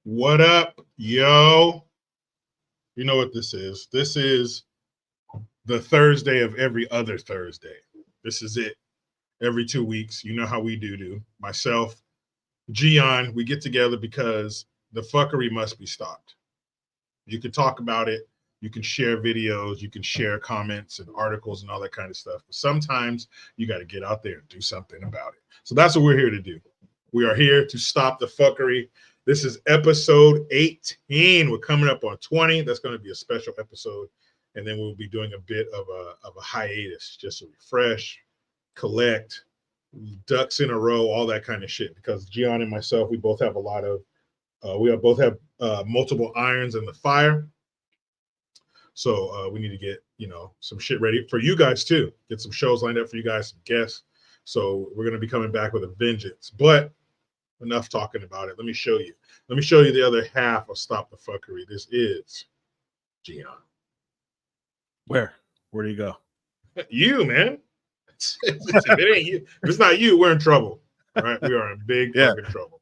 What up, yo? You know what this is. This is the Thursday of every other Thursday. This is it. Every 2 weeks. You know how we do. Myself, Gian, we get together because the fuckery must be stopped. You can talk about it. You can share videos. You can share comments and articles and all that kind of stuff. But sometimes you got to get out there and do something about it. So that's what we're here to do. We are here to stop the fuckery. This is episode 18. We're coming up on 20. That's going to be a special episode. And then we'll be doing a bit of a hiatus just to refresh, collect, ducks in a row, all that kind of shit. Because Gian and myself, we both have a lot of, both have multiple irons in the fire. So we need to get, some shit ready for you guys too. Get some shows lined up for you guys, some guests. So we're going to be coming back with a vengeance. But enough talking about it. Let me show you. Let me show you the other half of Stop the Fuckery. This is Gian. Where do you go? You, man. If it ain't you, if it's not you, we're in trouble. All right, we are in big fucking trouble.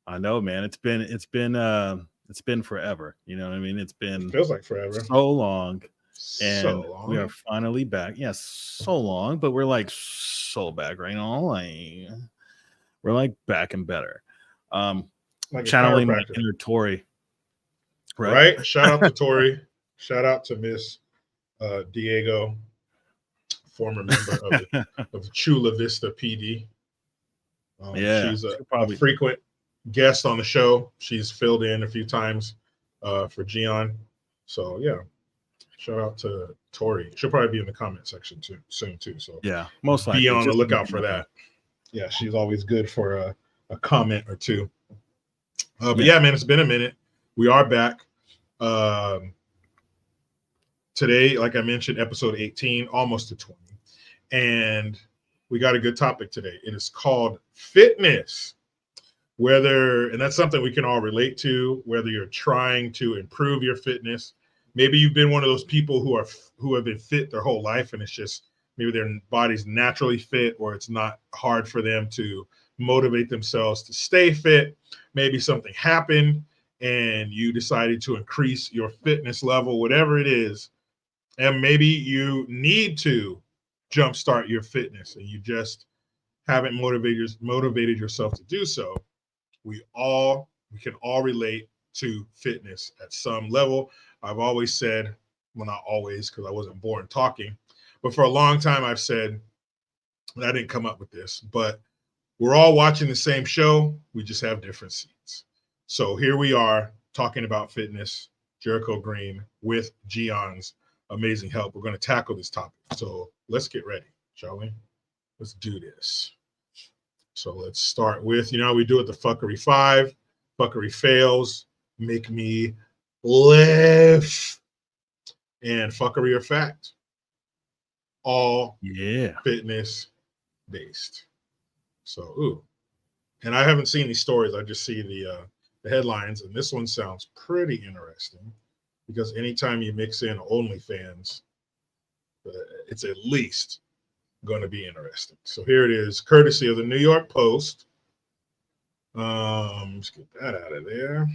I know, man. It's been forever. You know what I mean? It feels like forever. So long. And so long. We are finally back. Yes, so long, but we're like so back right now. Like we're like back and better. Like channeling my inner Tori. Right? Shout out to Tori. Shout out to Miss Diego, former member of Chula Vista PD. She's a frequent guest on the show. She's filled in a few times for Gian. So yeah, shout out to Tori. She'll probably be in the comment section soon too. So yeah, most likely be on the lookout for that. Yeah, she's always good for a comment or two. But yeah, man, it's been a minute. We are back. Today, like I mentioned, episode 18, almost to 20. And we got a good topic today. It is called fitness. And that's something we can all relate to, whether you're trying to improve your fitness. Maybe you've been one of those people who have been fit their whole life, and it's just maybe their body's naturally fit, or it's not hard for them to motivate themselves to stay fit. Maybe something happened and you decided to increase your fitness level, whatever it is. And maybe you need to jumpstart your fitness and you just haven't motivated yourself to do so. We can all relate to fitness at some level. I've always said, well, not always, because I wasn't born talking, but for a long time I've said, and I didn't come up with this, but we're all watching the same show. We just have different seats. So here we are talking about fitness, Jericho Green with Gian's amazing help. We're going to tackle this topic. So let's get ready, shall we? Let's do this. So let's start with, we do it the Fuckery 5. Fuckery fails. Make me laugh. And Fuckery or fact. All fitness based. So, and I haven't seen these stories. I just see the headlines, and this one sounds pretty interesting because anytime you mix in OnlyFans, it's at least going to be interesting. So here it is, courtesy of the New York Post. Let's get that out of there.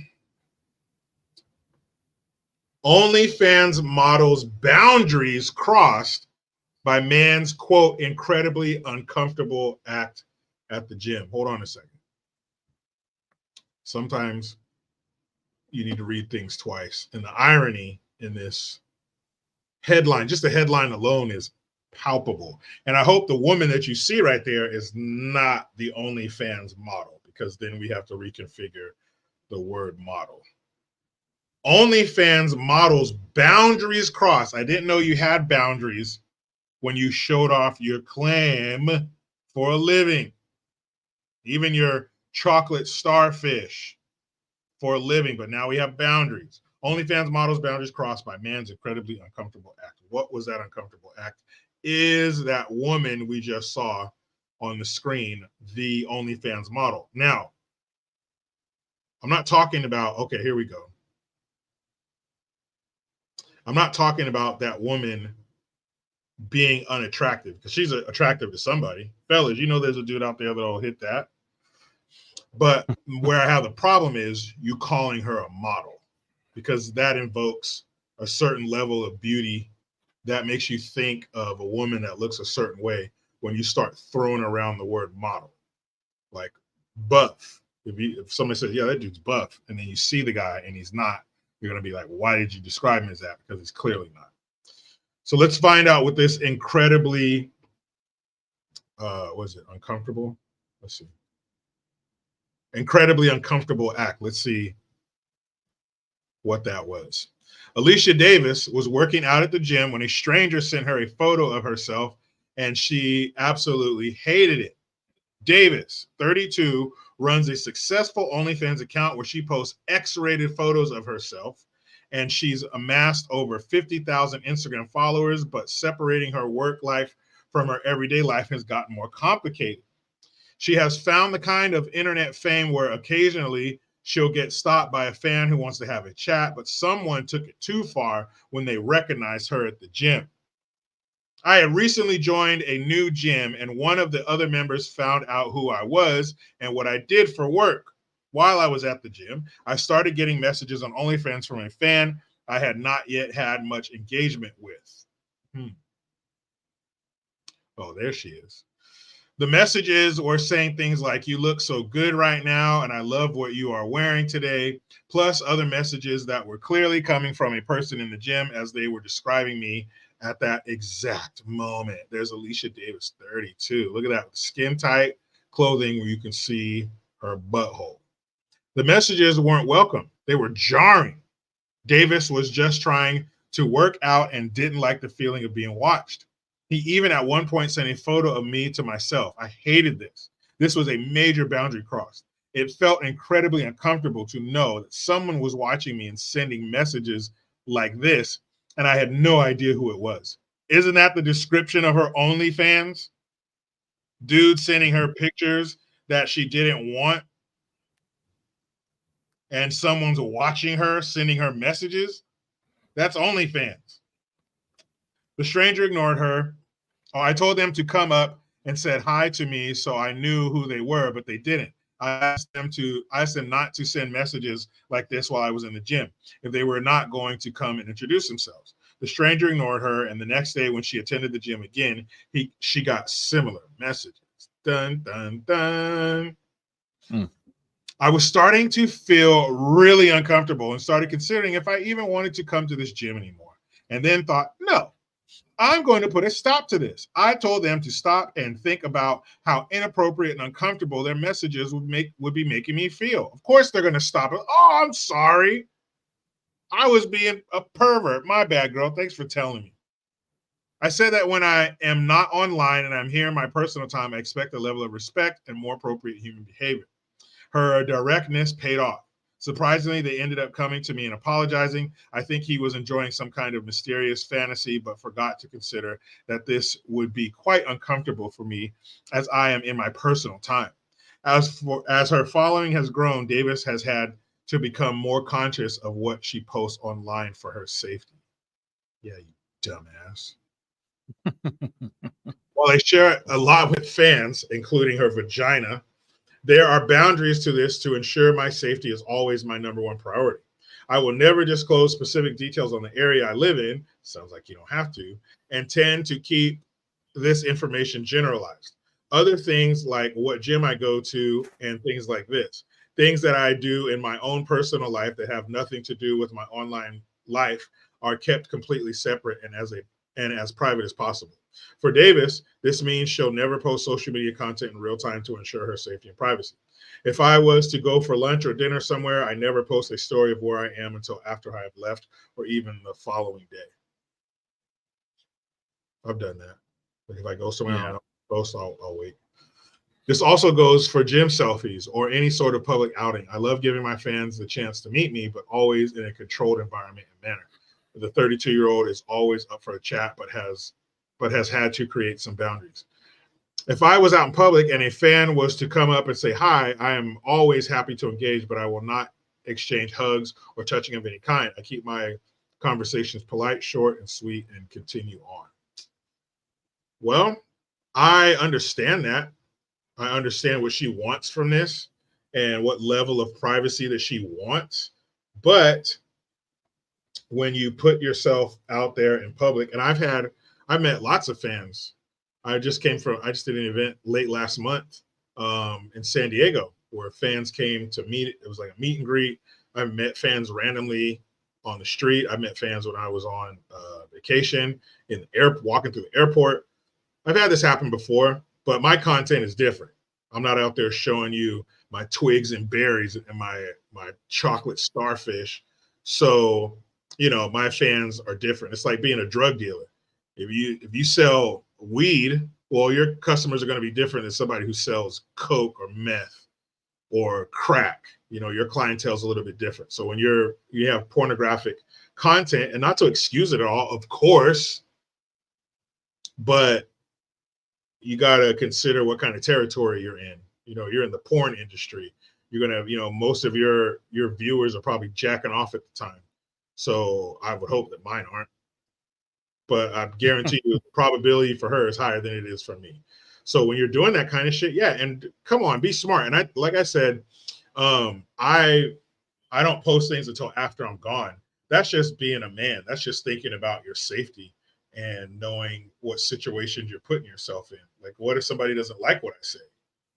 OnlyFansModels boundaries crossed by man's, quote, incredibly uncomfortable act at the gym. Hold on a second. Sometimes you need to read things twice. And the irony in this headline, just the headline alone, is palpable. And I hope the woman that you see right there is not the OnlyFans model, because then we have to reconfigure the word model. OnlyFans models boundaries crossed. I didn't know you had boundaries when you showed off your clam for a living. Even your chocolate starfish for a living, but now we have boundaries. OnlyFans models boundaries crossed by man's incredibly uncomfortable act. What was that uncomfortable act? Is that woman we just saw on the screen the OnlyFans model? Now, I'm not talking about, okay, here we go. I'm not talking about that woman being unattractive, because she's attractive to somebody. Fellas, there's a dude out there that'll hit that. But where I have the problem is you calling her a model, because that invokes a certain level of beauty that makes you think of a woman that looks a certain way when you start throwing around the word model, like buff. If somebody says, yeah, that dude's buff, and then you see the guy and he's not, you're going to be like, why did you describe him as that? Because he's clearly not. So let's find out what this incredibly, was it uncomfortable? Let's see. Incredibly uncomfortable act. Let's see what that was. Alicia Davis was working out at the gym when a stranger sent her a photo of herself, and she absolutely hated it. Davis, 32, runs a successful OnlyFans account where she posts X-rated photos of herself, and she's amassed over 50,000 Instagram followers, but separating her work life from her everyday life has gotten more complicated. She has found the kind of internet fame where occasionally she'll get stopped by a fan who wants to have a chat, but someone took it too far when they recognized her at the gym. I had recently joined a new gym, and one of the other members found out who I was and what I did for work. While I was at the gym, I started getting messages on OnlyFans from a fan I had not yet had much engagement with. Oh, there she is. The messages were saying things like, you look so good right now, and I love what you are wearing today, plus other messages that were clearly coming from a person in the gym as they were describing me at that exact moment. There's Alicia Davis, 32. Look at that, skin tight clothing where you can see her butthole. The messages weren't welcome. They were jarring. Davis was just trying to work out and didn't like the feeling of being watched. He even at one point sent a photo of me to myself. I hated this. This was a major boundary crossed. It felt incredibly uncomfortable to know that someone was watching me and sending messages like this, and I had no idea who it was. Isn't that the description of her OnlyFans? Dude sending her pictures that she didn't want, and someone's watching her, sending her messages? That's OnlyFans. The stranger ignored her. Oh, I told them to come up and said hi to me, so I knew who they were, but they didn't. I asked them not to send messages like this while I was in the gym if they were not going to come and introduce themselves. The stranger ignored her, and the next day when she attended the gym again, she got similar messages. Dun, dun, dun. I was starting to feel really uncomfortable and started considering if I even wanted to come to this gym anymore, and then thought, no, I'm going to put a stop to this. I told them to stop and think about how inappropriate and uncomfortable their messages would be making me feel. Of course, they're going to stop it. Oh, I'm sorry. I was being a pervert. My bad, girl. Thanks for telling me. I said that when I am not online and I'm here in my personal time, I expect a level of respect and more appropriate human behavior. Her directness paid off. Surprisingly, they ended up coming to me and apologizing. I think he was enjoying some kind of mysterious fantasy, but forgot to consider that this would be quite uncomfortable for me as I am in my personal time. As her following has grown, Davis has had to become more conscious of what she posts online for her safety. Yeah, you dumbass. While they share a lot with fans, including her vagina, there are boundaries to this to ensure my safety is always my number one priority. I will never disclose specific details on the area I live in, sounds like you don't have to, and tend to keep this information generalized. Other things like what gym I go to and things like this, things that I do in my own personal life that have nothing to do with my online life are kept completely separate and as private as possible. For Davis, this means she'll never post social media content in real time to ensure her safety and privacy. If I was to go for lunch or dinner somewhere, I never post a story of where I am until after I have left or even the following day. I've done that. Like if I go somewhere and I don't post, I'll wait. This also goes for gym selfies or any sort of public outing. I love giving my fans the chance to meet me, but always in a controlled environment and manner. The 32-year-old is always up for a chat, but has had to create some boundaries. If I was out in public and a fan was to come up and say hi, I am always happy to engage, but I will not exchange hugs or touching of any kind. I keep my conversations polite, short, and sweet, and continue on. Well, I understand that. I understand what she wants from this. and what level of privacy that she wants. But when you put yourself out there in public, and I met lots of fans. I just did an event late last month in San Diego where fans came to meet. It was like a meet and greet. I met fans randomly on the street. I met fans when I was on vacation in the airport, walking through the airport. I've had this happen before, but my content is different. I'm not out there showing you my twigs and berries and my chocolate starfish. So, my fans are different. It's like being a drug dealer. If you sell weed, well, your customers are going to be different than somebody who sells coke or meth or crack. Your clientele is a little bit different. So when you have pornographic content, and not to excuse it at all, of course, but you got to consider what kind of territory you're in. You're in the porn industry. You're going to, most of your viewers are probably jacking off at the time. So I would hope that mine aren't. But I guarantee you the probability for her is higher than it is for me. So when you're doing that kind of shit, yeah, and come on, be smart. And like I said, I don't post things until after I'm gone. That's just being a man. That's just thinking about your safety and knowing what situations you're putting yourself in. Like, what if somebody doesn't like what I say?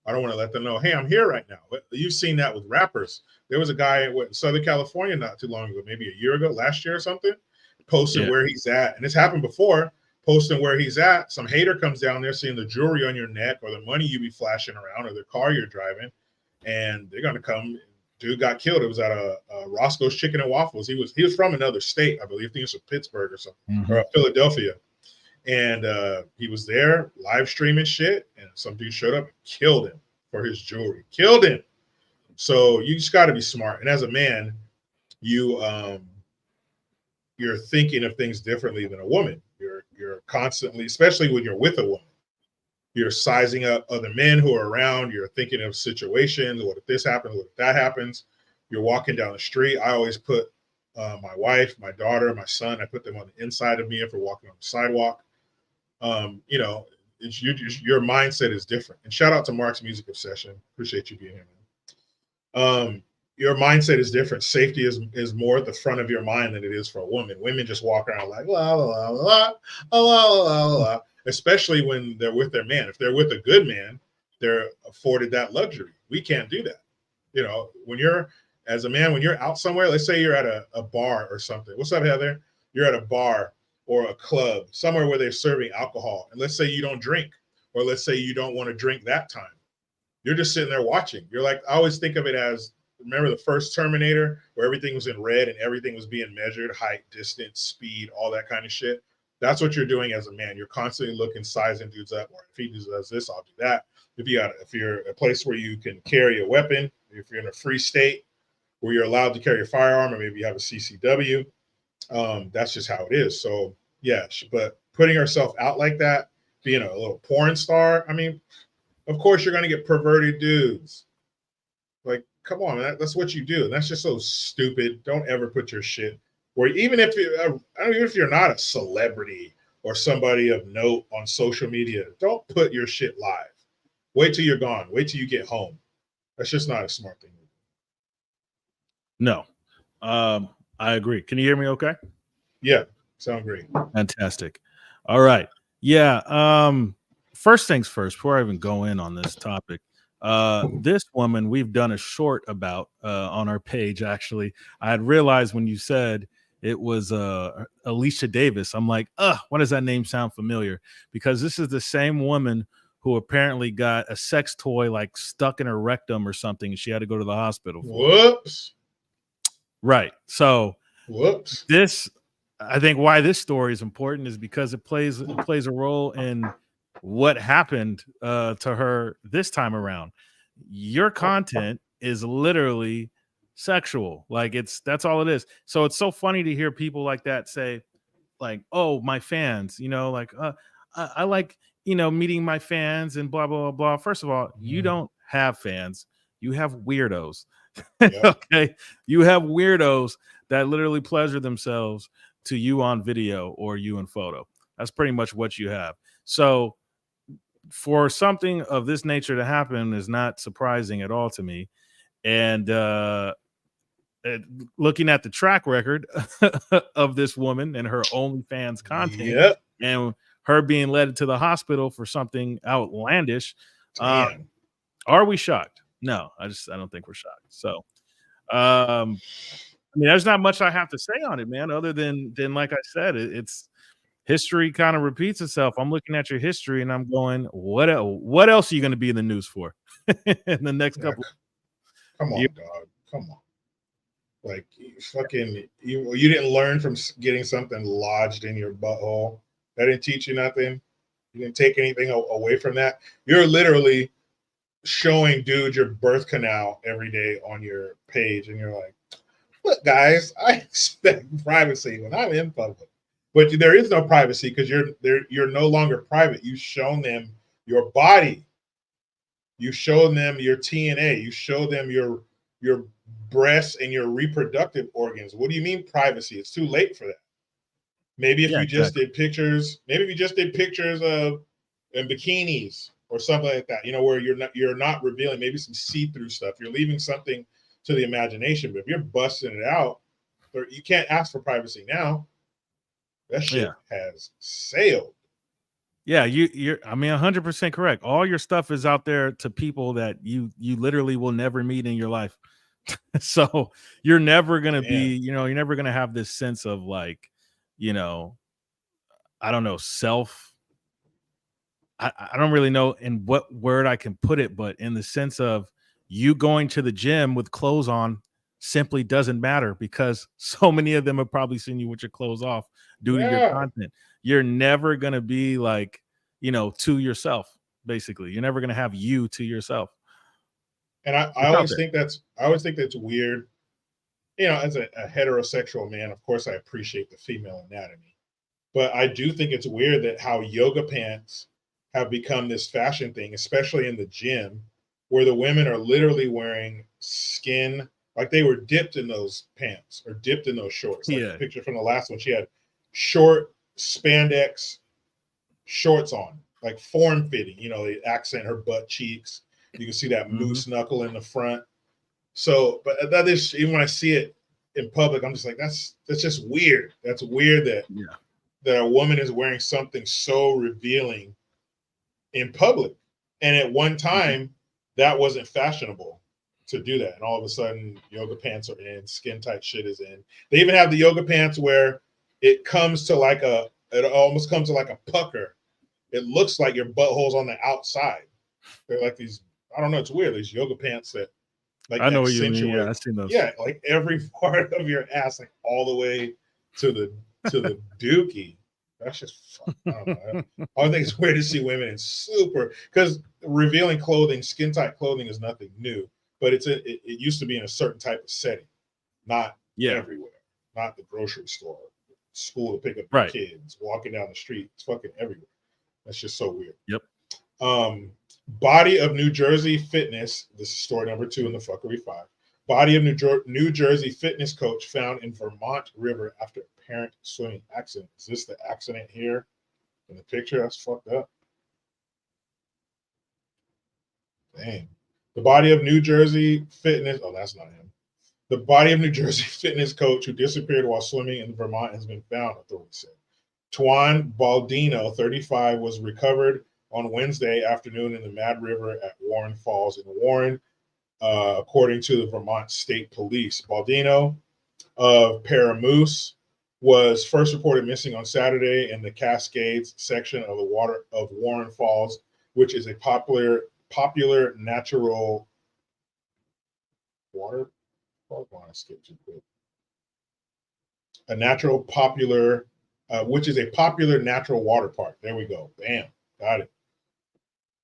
I don't want to let them know, hey, I'm here right now. But you've seen that with rappers. There was a guy in Southern California not too long ago, maybe a year ago, last year or something, posting where he's at. And it's happened before, posting where he's at. Some hater comes down there seeing the jewelry on your neck or the money you be flashing around or the car you're driving, and they're going to come. Dude got killed. It was at a Roscoe's Chicken and Waffles. He was from another state, I believe. I think it was from Pittsburgh or something, or Philadelphia. And he was there live streaming shit, and some dude showed up and killed him for his jewelry. Killed him. So you just got to be smart. And as a man, you're thinking of things differently than a woman. You're constantly, especially when you're with a woman, you're sizing up other men who are around. You're thinking of situations. What if this happens? What if that happens? You're walking down the street. I always put my wife, my daughter, my son, I put them on the inside of me if we're walking on the sidewalk. Your mindset is different. And shout out to Mark's Music Obsession. Appreciate you being here, man. Your mindset is different. Safety is more at the front of your mind than it is for a woman. Women just walk around like la la la la la la la, especially when they're with their man. If they're with a good man, they're afforded that luxury. We can't do that. When you're as a man, when you're out somewhere, let's say you're at a bar or something. What's up, Heather? You're at a bar or a club, somewhere where they're serving alcohol. And let's say you don't drink, or let's say you don't want to drink that time. You're just sitting there watching. You're like, I always think of it as, remember the first Terminator where everything was in red and everything was being measured, height, distance, speed, all that kind of shit. That's what you're doing as a man. You're constantly looking, sizing dudes up, or if he does this, I'll do that. If you're a place where you can carry a weapon, if you're in a free state where you're allowed to carry a firearm, or maybe you have a CCW, that's just how it is. So yeah, but putting herself out like that, being a little porn star, I mean, of course you're going to get perverted dudes. Like, come on, man, that's what you do. And that's just so stupid. Don't ever put your shit where, even if you're not a celebrity or somebody of note on social media, don't put your shit live. Wait till you're gone. Wait till you get home. That's just not a smart thing to do. No, I agree. Can you hear me okay? Yeah, sound great. Fantastic. All right. Yeah. First things first, before I even go in on this topic, this woman we've done a short about on our page. Actually, I had realized when you said it was Alicia Davis, I'm like, why does that name sound familiar? Because this is the same woman who apparently got a sex toy like stuck in her rectum or something, and she had to go to the hospital for. Whoops. Right. So whoops. This, I think, why this story is important is because it plays a role in what happened to her this time around. Your content is literally sexual. Like, that's all it is. So it's so funny to hear people like that say, like, oh, my fans, like, I like, meeting my fans and blah, blah, blah, blah. First of all, you don't have fans. You have weirdos. Yep. Okay. You have weirdos that literally pleasure themselves to you on video or you in photo. That's pretty much what you have. So for something of this nature to happen is not surprising at all to me. And looking at the track record of this woman and her OnlyFans content, and her being led to the hospital for something outlandish, are we shocked? No, I don't think we're shocked. So, I mean, there's not much I have to say on it, man, other than like I said, it's history kind of repeats itself. I'm looking at your history and I'm going, what else are you going to be in the news for in the next couple? Come on, dog. Come on. Like, you didn't learn from getting something lodged in your butthole. That didn't teach you nothing. You didn't take anything away from that. You're literally showing dudes your birth canal every day on your page, and you're like, look, guys, I expect privacy when I'm in public. But there is no privacy because you're no longer private. You've shown them your body. You show them your TNA. You show them your breasts and your reproductive organs. What do you mean privacy? It's too late for that. Maybe if you just did pictures, of in bikinis or something like that, where you're not revealing maybe some see-through stuff. You're leaving something to the imagination. But if you're busting it out, you can't ask for privacy now. That shit has sailed. Yeah, you're 100% correct. All your stuff is out there to people that you literally will never meet in your life. So you're never gonna be, you're never gonna have this sense of like, I don't know, I don't really know in what word I can put it, but in the sense of you going to the gym with clothes on simply doesn't matter because so many of them have probably seen you with your clothes off due to your content. You're never going to be like, to yourself, basically. You're never going to have you to yourself. And I always think that's weird. As a heterosexual man, of course, I appreciate the female anatomy. But I do think it's weird that how yoga pants have become this fashion thing, especially in the gym, where the women are literally wearing skin, like they were dipped in those pants or dipped in those shorts. Like the picture from the last one, she had short spandex shorts on, like form fitting, they accent her butt cheeks. You can see that moose knuckle in the front. So, but that is, even when I see it in public, I'm just like, that's just weird. That's weird that a woman is wearing something so revealing in public. And at one time, that wasn't fashionable to do that. And all of a sudden, yoga pants are in, skin tight shit is in. They even have the yoga pants where it almost comes to like a pucker. It looks like your butthole's on the outside. They're like these, I don't know, it's weird. These yoga pants that, like, I know what you mean. Yeah, I've seen those. Yeah, like every part of your ass, like all the way to the dookie. That's just fun. I don't know. I think it's weird to see women in because revealing clothing, skin tight clothing is nothing new, but it used to be in a certain type of setting, not everywhere, not the grocery store, school to pick up your kids, walking down the street. It's fucking everywhere. That's just so weird. Yep. Body of New Jersey fitness. This is story number 2 in the Fuckery 5. Body of New Jersey fitness coach found in Vermont River after apparent swimming accident. Is this the accident here in the picture? That's fucked up. Dang. The body of New Jersey fitness. Oh, that's not him. The body of New Jersey fitness coach who disappeared while swimming in Vermont has been found, authorities said. Tuan Baldino, 35, was recovered on Wednesday afternoon in the Mad River at Warren Falls in Warren, according to the Vermont State Police. Baldino of Paramoose was first reported missing on Saturday in the Cascades section of the water of Warren Falls, which is a popular natural water park. I skipped too quick. Which is a popular natural water park. There we go. Bam, got it.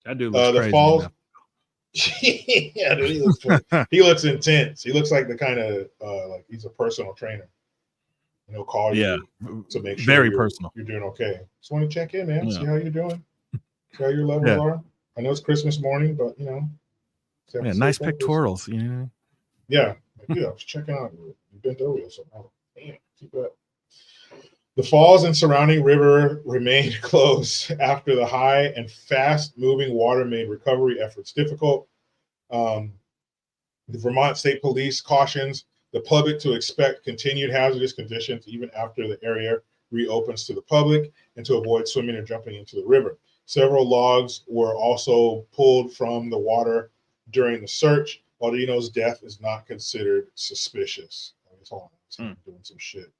That dude looks crazy. Falls. Yeah, dude, he looks intense. He looks like the kind of like he's a personal trainer. He'll call you to make sure very personal. You're doing okay. Just want to check in, man. See how you're doing. See how your levels are. I know it's Christmas morning, but nice pectorals. Yeah, I was checking out. You bent over you, so damn, keep that. The falls and surrounding river remained closed after the high and fast-moving water made recovery efforts difficult. The Vermont State Police cautions the public to expect continued hazardous conditions even after the area reopens to the public, and to avoid swimming or jumping into the river. Several logs were also pulled from the water during the search. Baldino's death is not considered suspicious. Doing some shit.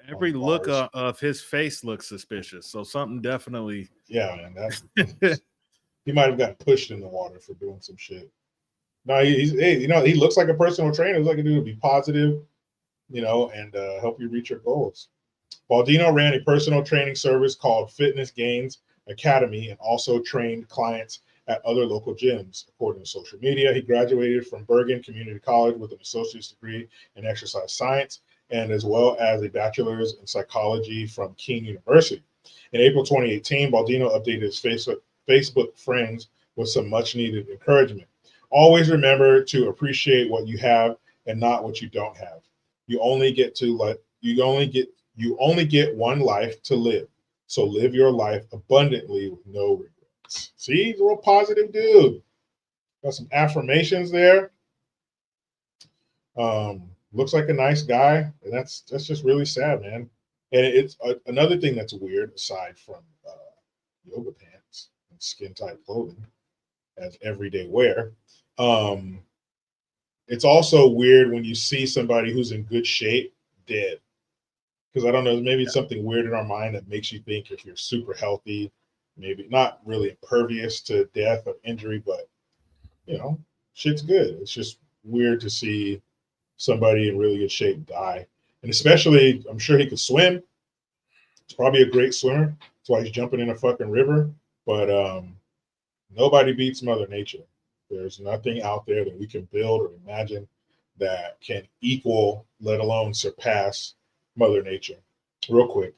Every look of his face looks suspicious. So something definitely. Yeah, man. That he might have got pushed in the water for doing some shit. No, he looks like a personal trainer. He's like a dude to be positive, and help you reach your goals. Baldino ran a personal training service called Fitness Gains Academy and also trained clients at other local gyms. According to social media, he graduated from Bergen Community College with an associate's degree in exercise science, and as well as a bachelor's in psychology from Keene University. In April 2018, Baldino updated his Facebook friends with some much needed encouragement. Always remember to appreciate what you have and not what you don't have. You only get one life to live. So live your life abundantly with no regrets. See, he's a real positive dude. Got some affirmations there. Looks like a nice guy, and that's just really sad, man. And it's another thing that's weird, aside from yoga pants and skin tight clothing as everyday wear. It's also weird when you see somebody who's in good shape dead, because I don't know, maybe it's something weird in our mind that makes you think if you're super healthy, maybe not really impervious to death or injury, but shit's good. It's just weird to see somebody in really good shape die. And especially, I'm sure he could swim. He's probably a great swimmer. That's why he's jumping in a fucking river. But nobody beats Mother Nature. There's nothing out there that we can build or imagine that can equal, let alone surpass, Mother Nature. Real quick,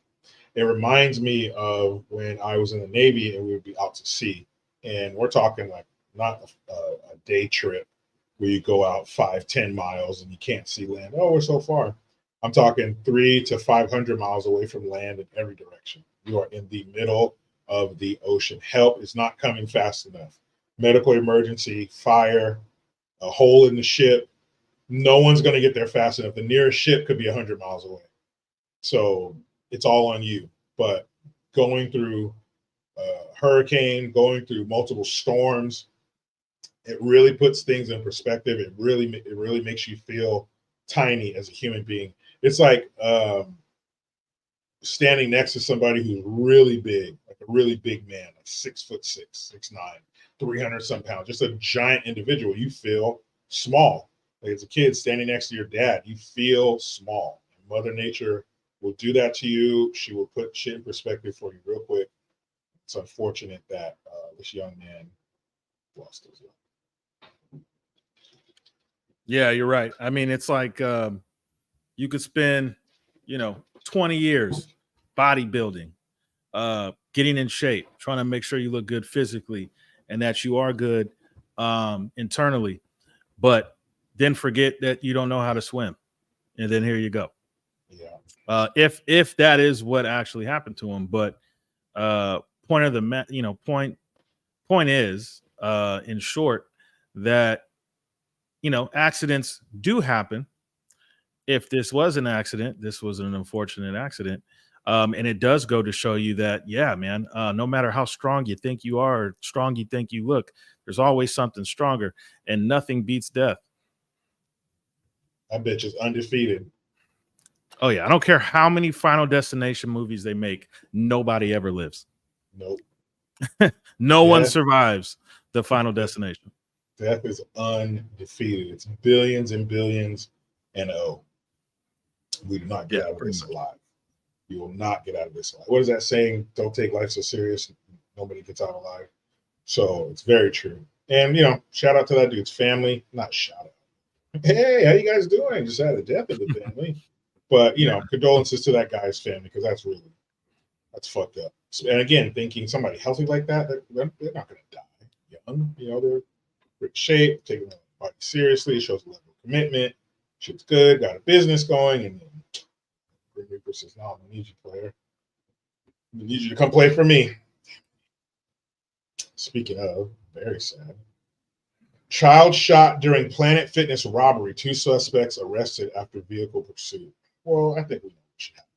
it reminds me of when I was in the Navy and we would be out to sea. And we're talking like not a day trip where you go out 5-10 miles and you can't see land. Oh, we're so far. I'm talking 300 to 500 miles away from land in every direction. You are in the middle of the ocean. Help is not coming fast enough. Medical emergency, fire, a hole in the ship. No one's going to get there fast enough. The nearest ship could be 100 miles away. So it's all on you. But going through a hurricane, going through multiple storms, it really puts things in perspective. It really makes you feel tiny as a human being. It's like standing next to somebody who's really big, like a really big man, like 6'6", 6'9", 300 some pounds, just a giant individual. You feel small. Like as a kid standing next to your dad, you feel small. Mother Nature will do that to you. She will put shit in perspective for you real quick. It's unfortunate that this young man lost his life. Yeah, you're right. I mean, it's like you could spend, 20 years bodybuilding, getting in shape, trying to make sure you look good physically and that you are good internally, but then forget that you don't know how to swim. And then here you go. Yeah. If that is what actually happened to him. But point is, in short, that accidents do happen. If this was an accident, this was an unfortunate accident. And it does go to show you that, yeah, man, no matter how strong you think you are, or strong you think you look, there's always something stronger, and nothing beats death. That bitch is undefeated. Oh, yeah. I don't care how many Final Destination movies they make. Nobody ever lives. Nope. No one survives the Final Destination. Death is undefeated. It's billions and billions and we do not get out of this alive. You will not get out of this alive. What is that saying? Don't take life so serious. Nobody gets out alive. So it's very true. And, shout out to that dude's family. Not shout out. Hey, how you guys doing? Just had a death in the family. But, condolences to that guy's family, because that's fucked up. And again, thinking somebody healthy like that, they're not going to die young. They're in great shape, taking their body seriously. It shows a level of commitment. Shit's good, got a business going. And then Grim Reaper says, no, I need you, player. I need you to come play for me. Speaking of, very sad. Child shot during Planet Fitness robbery. 2 suspects arrested after vehicle pursuit. Well, I think we know what should happen,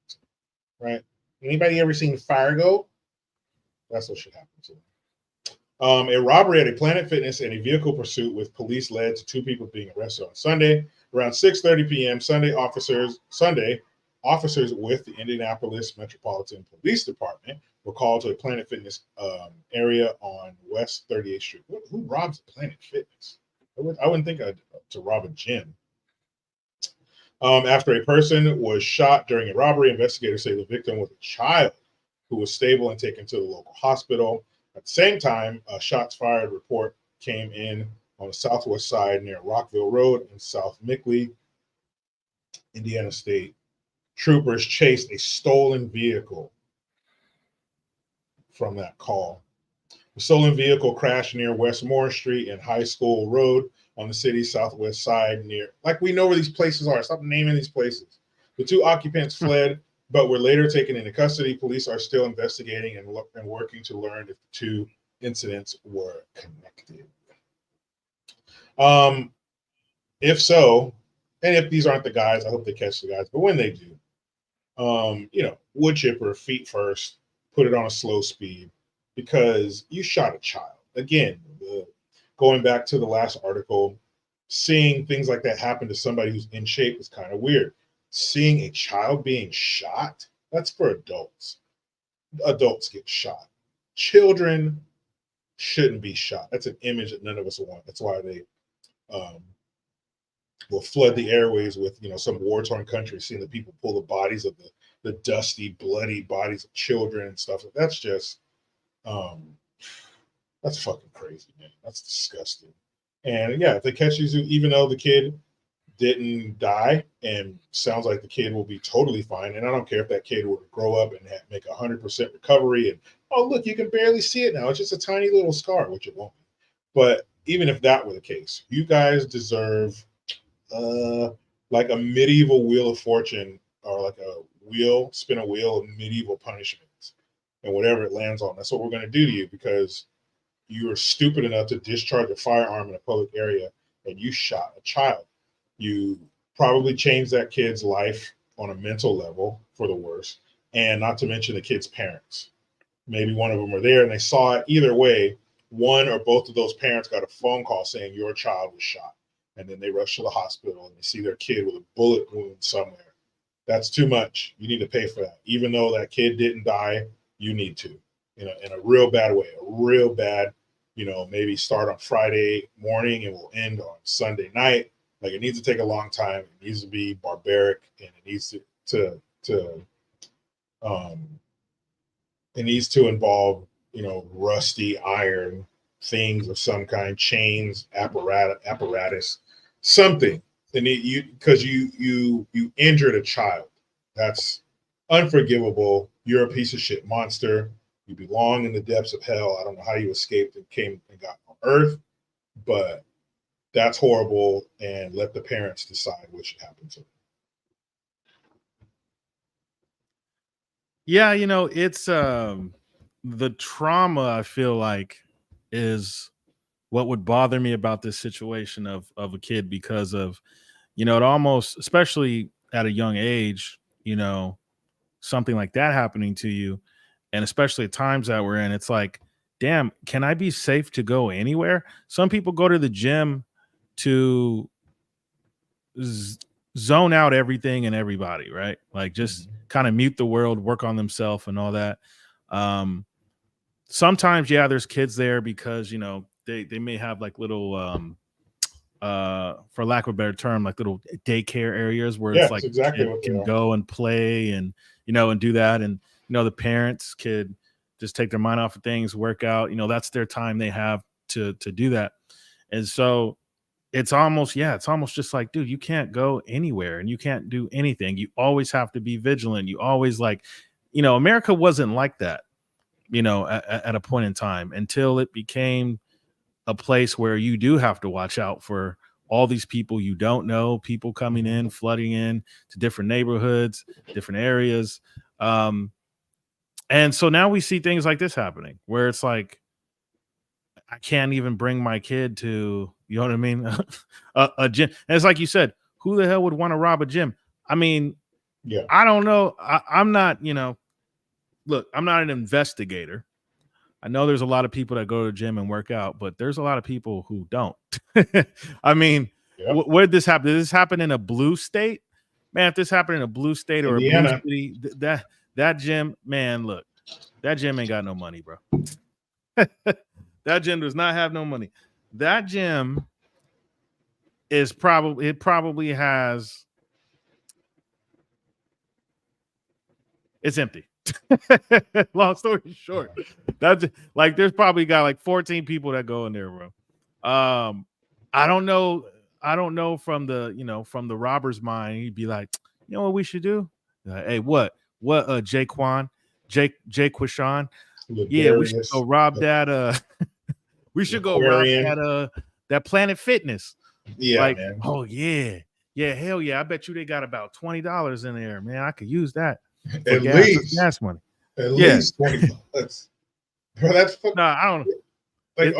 right? Anybody ever seen Fargo? That's what should happen to them. A robbery at a Planet Fitness and a vehicle pursuit with police led to 2 people being arrested on Sunday around 6:30 p.m. Sunday, officers with the Indianapolis Metropolitan Police Department were called to a Planet Fitness area on West 38th Street. Who robs a Planet Fitness? I wouldn't think to rob a gym. After a person was shot during a robbery, investigators say the victim was a child who was stable and taken to the local hospital. At the same time, a shots fired report came in on the southwest side near Rockville Road in South Mickley, Indiana State. Troopers chased a stolen vehicle from that call. The stolen vehicle crashed near Westmore Street and High School Road on the city's southwest side near, like we know where these places are. Stop naming these places. The 2 occupants fled, but were later taken into custody. Police are still investigating and working to learn if the 2 incidents were connected. If so, and if these aren't the guys, I hope they catch the guys. But when they do, wood chipper, feet first, put it on a slow speed, because you shot a child. Again, going back to the last article, seeing things like that happen to somebody who's in shape is kind of weird. Seeing a child being shot, that's for adults. Adults get shot. Children shouldn't be shot. That's an image that none of us want. That's why they will flood the airways with, some war-torn countries, seeing the people pull the bodies of the dusty, bloody bodies of children and stuff. That's just, that's fucking crazy, man. That's disgusting. And yeah, if they catch you, even though the kid didn't die, and sounds like the kid will be totally fine, and I don't care if that kid were to grow up and make 100% recovery, and oh look, you can barely see it now, it's just a tiny little scar, which it won't be. But even if that were the case, you guys deserve like a medieval wheel of fortune, or like spin a wheel of medieval punishments, and whatever it lands on, that's what we're going to do to you, because you were stupid enough to discharge a firearm in a public area and you shot a child. You probably changed that kid's life on a mental level for the worse, and not to mention the kid's parents. Maybe one of them were there and they saw it. Either way, one or both of those parents got a phone call saying your child was shot, and then they rush to the hospital and they see their kid with a bullet wound somewhere. That's too much. You need to pay for that. Even though that kid didn't die, you need to, in a real bad way, a real bad, maybe start on Friday morning and will end on Sunday night. Like, it needs to take a long time. It needs to be barbaric, and it needs to involve, rusty iron things of some kind, chains, apparatus, something. And because you injured a child. That's unforgivable. You're a piece of shit monster. You belong in the depths of hell. I don't know how you escaped and came and got on Earth, but that's horrible, and let the parents decide what should happen to them. Yeah, it's the trauma, I feel like, is what would bother me about this situation of a kid, because of, it almost, especially at a young age, something like that happening to you, and especially at times that we're in, it's like, damn, can I be safe to go anywhere? Some people go to the gym to zone out everything and everybody, right? Like, just kind of mute the world, work on themselves and all that. Sometimes, yeah, there's kids there because, they may have like little for lack of a better term, like little daycare areas where it's like exactly kid what they can are. go and play and and do that, and the parents could just take their mind off of things, work out, that's their time they have to do that. And so it's almost just like, dude, you can't go anywhere and you can't do anything. You always have to be vigilant. You always, like, America wasn't like that, at a point in time, until it became a place where you do have to watch out for all these people you don't know, people coming in, flooding in to different neighborhoods, different areas. And so now we see things like this happening, where it's like, I can't even bring my kid to You know what I mean? A gym. And it's like you said, who the hell would want to rob a gym? I mean, Yeah. I don't know. I'm not, look, I'm not an investigator. I know there's a lot of people that go to the gym and work out, but there's a lot of people who don't. I mean, where did this happen? Did this happen in a blue state? Man, if this happened in a blue state or Indiana. a blue city, that gym, man, look, that gym ain't got no money, bro. That gym does not have no money. That gym is probably has, it's empty. Long story short, that's like there's probably got like 14 people that go in there, bro. I don't know from the robber's mind. He'd be like, you know what we should do? Hey, what Jaquan, Jaquishan? Yeah, we should go rob that. We should go rob that Planet Fitness. Yeah, like, man. Oh yeah, hell yeah! I bet you they got about $20 in there, man. I could use that. At least gas money. At least $20. Bro, that's fucking. No, I don't know. Like,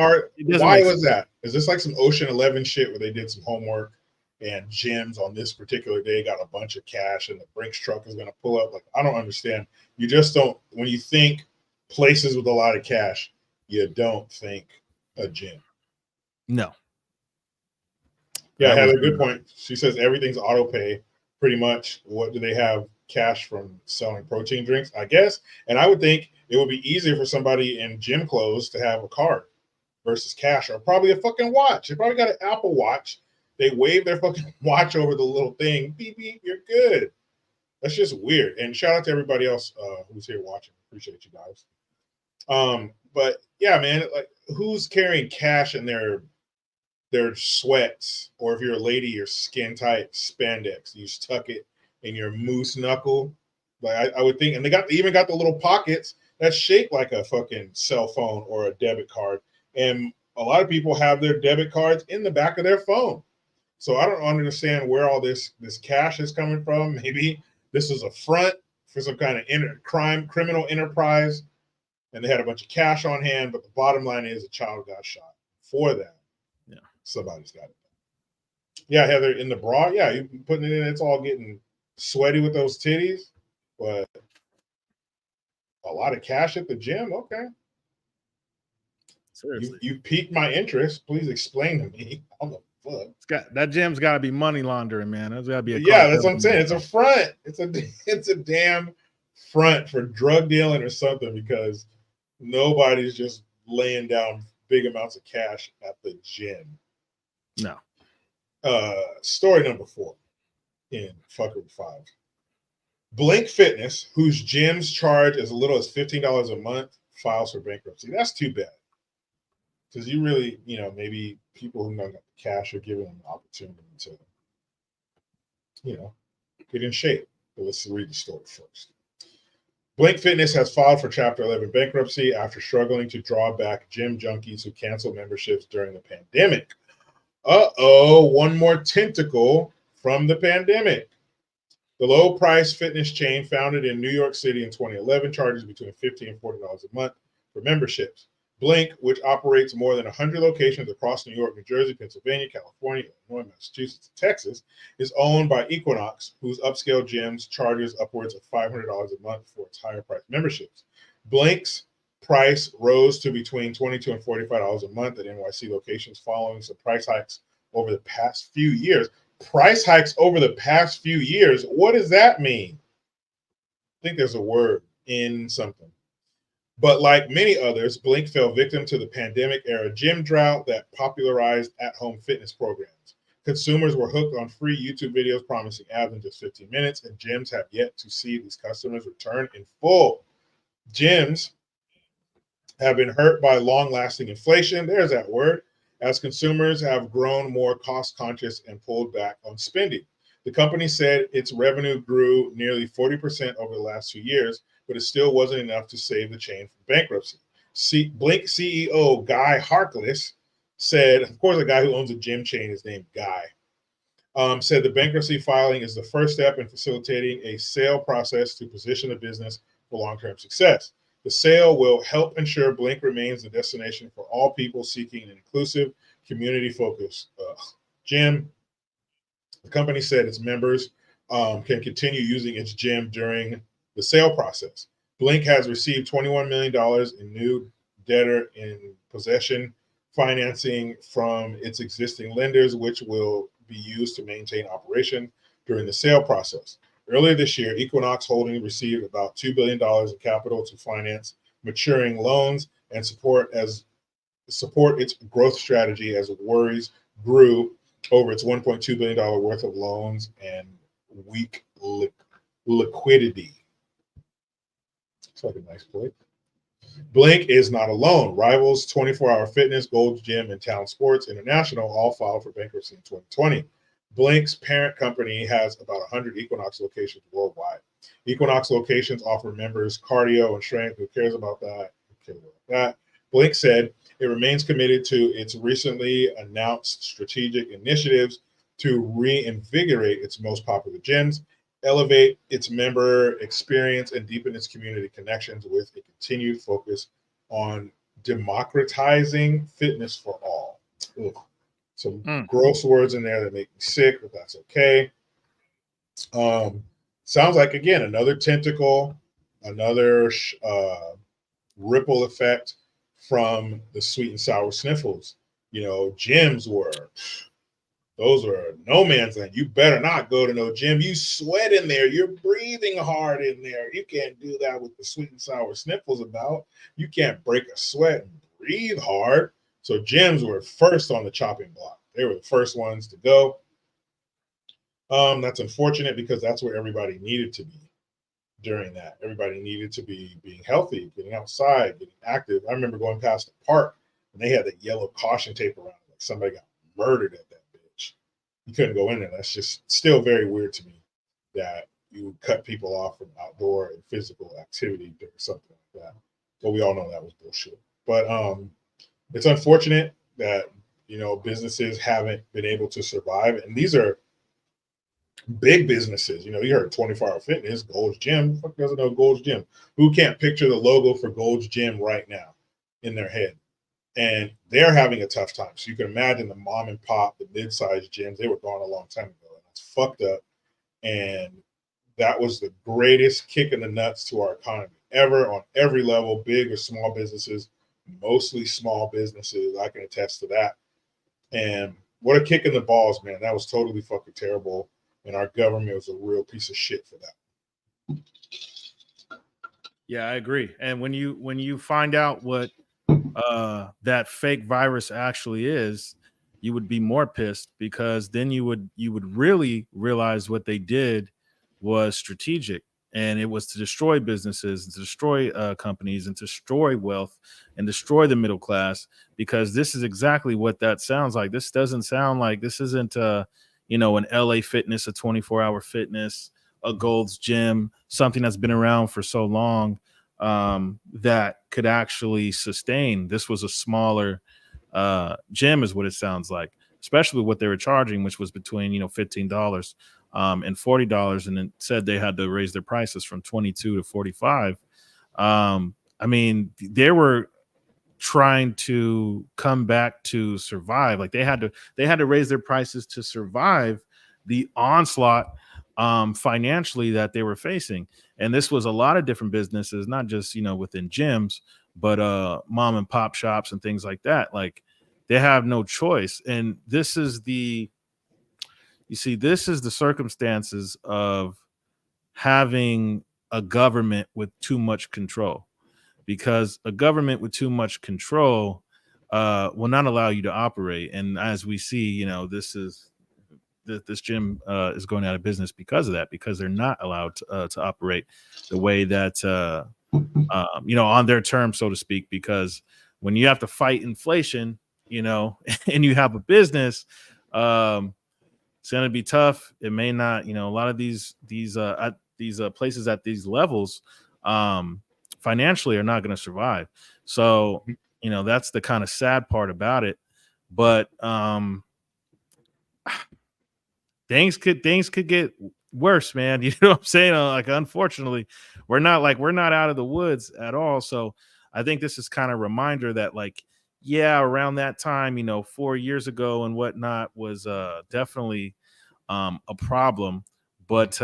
why was that? Is this like some Ocean 11 shit where they did some homework and gyms on this particular day got a bunch of cash and the Brinks truck is going to pull up? Like, I don't understand. You just don't. When you think places with a lot of cash, you don't think a gym. No. Yeah, I had a good point. She says everything's auto pay, pretty much. What do they have? Cash from selling protein drinks, I guess. And I would think it would be easier for somebody in gym clothes to have a card versus cash, or probably a fucking watch. They probably got an Apple Watch. They wave their fucking watch over the little thing. Beep, beep, you're good. That's just weird. And shout out to everybody else who's here watching. Appreciate you guys. But yeah, man, like, who's carrying cash in their sweats, or if you're a lady, your skin tight spandex, you just tuck it in your moose knuckle. Like, I would think, and they even got the little pockets that's shaped like a fucking cell phone or a debit card. And a lot of people have their debit cards in the back of their phone. So I don't understand where all this cash is coming from. Maybe this is a front for some kind of criminal enterprise, and they had a bunch of cash on hand. But the bottom line is a child got shot. For that, somebody's got it. Yeah, Heather, in the bra, yeah, you putting it in, it's all getting sweaty with those titties, but a lot of cash at the gym. Okay. Seriously. You piqued my interest. Please explain to me. How the fuck? That gym's got to be money laundering, man. That's got to be a that's what I'm saying. It's a front. It's a damn front for drug dealing or something, because nobody's just laying down big amounts of cash at the gym. No. Story number 4 in Fuckery 5. Blink Fitness, whose gyms charge as little as $15 a month, files for bankruptcy. That's too bad. Because you really, maybe people who don't got the cash are giving them an opportunity to, get in shape. But let's read the story first. Blink Fitness has filed for Chapter 11 bankruptcy after struggling to draw back gym junkies who canceled memberships during the pandemic. One more tentacle from the pandemic. The low-price fitness chain, founded in New York City in 2011, charges between $50 and $40 a month for memberships. Blink, which operates more than 100 locations across New York, New Jersey, Pennsylvania, California, Illinois, Massachusetts, and Texas, is owned by Equinox, whose upscale gyms charges upwards of $500 a month for its higher-priced memberships. Blink's price rose to between $22 and $45 a month at NYC locations following some price hikes over the past few years. Price hikes over the past few years. What does that mean? I think there's a word in something. But like many others, Blink fell victim to the pandemic-era gym drought that popularized at-home fitness programs. Consumers were hooked on free YouTube videos promising abs in just 15 minutes, and gyms have yet to see these customers return in full. Gyms have been hurt by long-lasting inflation, there's that word, as consumers have grown more cost-conscious and pulled back on spending. The company said its revenue grew nearly 40% over the last 2 years, but it still wasn't enough to save the chain from bankruptcy. Blink CEO Guy Harkless said, of course, a guy who owns a gym chain is named Guy, said the bankruptcy filing is the first step in facilitating a sale process to position the business for long-term success. The sale will help ensure Blink remains the destination for all people seeking an inclusive, community focused gym. The company said its members can continue using its gym during the sale process. Blink has received $21 million in new debtor in possession financing from its existing lenders, which will be used to maintain operation during the sale process. Earlier this year, Equinox Holding received about $2 billion in capital to finance maturing loans and support its growth strategy as worries grew over its $1.2 billion worth of loans and weak liquidity. It's like a nice place. Blink is not alone. Rivals, 24-Hour Fitness, Gold's Gym, and Town Sports International all filed for bankruptcy in 2020. Blink's parent company has about 100 Equinox locations worldwide. Equinox locations offer members cardio and strength. Who cares about that? Who cares about that? Blink said it remains committed to its recently announced strategic initiatives to reinvigorate its most popular gyms, elevate its member experience, and deepen its community connections with a continued focus on democratizing fitness for all. Ugh. Some gross words in there that make me sick, but that's okay. Sounds like, again, another tentacle, another ripple effect from the sweet and sour sniffles. Gyms those were no man's land. You better not go to no gym. You sweat in there. You're breathing hard in there. You can't do that with the sweet and sour sniffles about. You can't break a sweat and breathe hard. So gyms were first on the chopping block. They were the first ones to go. That's unfortunate because that's where everybody needed to be during that. Everybody needed to be being healthy, getting outside, getting active. I remember going past the park and they had that yellow caution tape around it, like somebody got murdered at that bitch. You couldn't go in there. That's just still very weird to me that you would cut people off from outdoor and physical activity or something like that. But we all know that was bullshit. But it's unfortunate that businesses haven't been able to survive, and these are big businesses. You heard 24-Hour Fitness, Gold's Gym. Who fuck doesn't know Gold's Gym? Who can't picture the logo for Gold's Gym right now in their head? And they're having a tough time. So you can imagine the mom and pop, the mid-sized gyms, they were gone a long time ago. And that's fucked up. And that was the greatest kick in the nuts to our economy ever on every level, big or small businesses, mostly small businesses. I can attest to that. And what a kick in the balls, man. That was totally fucking terrible. And our government was a real piece of shit for that. Yeah, I agree. And when you find out what that fake virus actually is, you would be more pissed, because then you would really realize what they did was strategic, and it was to destroy businesses, and to destroy companies, and to destroy wealth, and destroy the middle class. Because this is exactly what that sounds like. This doesn't sound like, this isn't an LA Fitness, a 24-Hour Fitness, a Gold's Gym, something that's been around for so long that could actually sustain. This was a smaller gym, is what it sounds like, especially what they were charging, which was between $15 and $40, and it said they had to raise their prices from 22 to 45. I mean, they were trying to come back to survive. Like they had to raise their prices to survive the onslaught financially that they were facing. And this was a lot of different businesses, not just within gyms, but mom and pop shops and things like that. Like they have no choice. And this is the circumstances of having a government with too much control, because a government with too much control will not allow you to operate. And as we see, this gym is going out of business because of that, because they're not allowed to operate the way that on their terms, so to speak. Because when you have to fight inflation, and you have a business, it's going to be tough. It may not, a lot of these places at these levels financially are not going to survive. So that's the kind of sad part about it. But things could get worse, man. You know what I'm saying? Like, unfortunately, we're not out of the woods at all. So I think this is kind of a reminder that, like, yeah, around that time, 4 years ago and whatnot was definitely a problem. But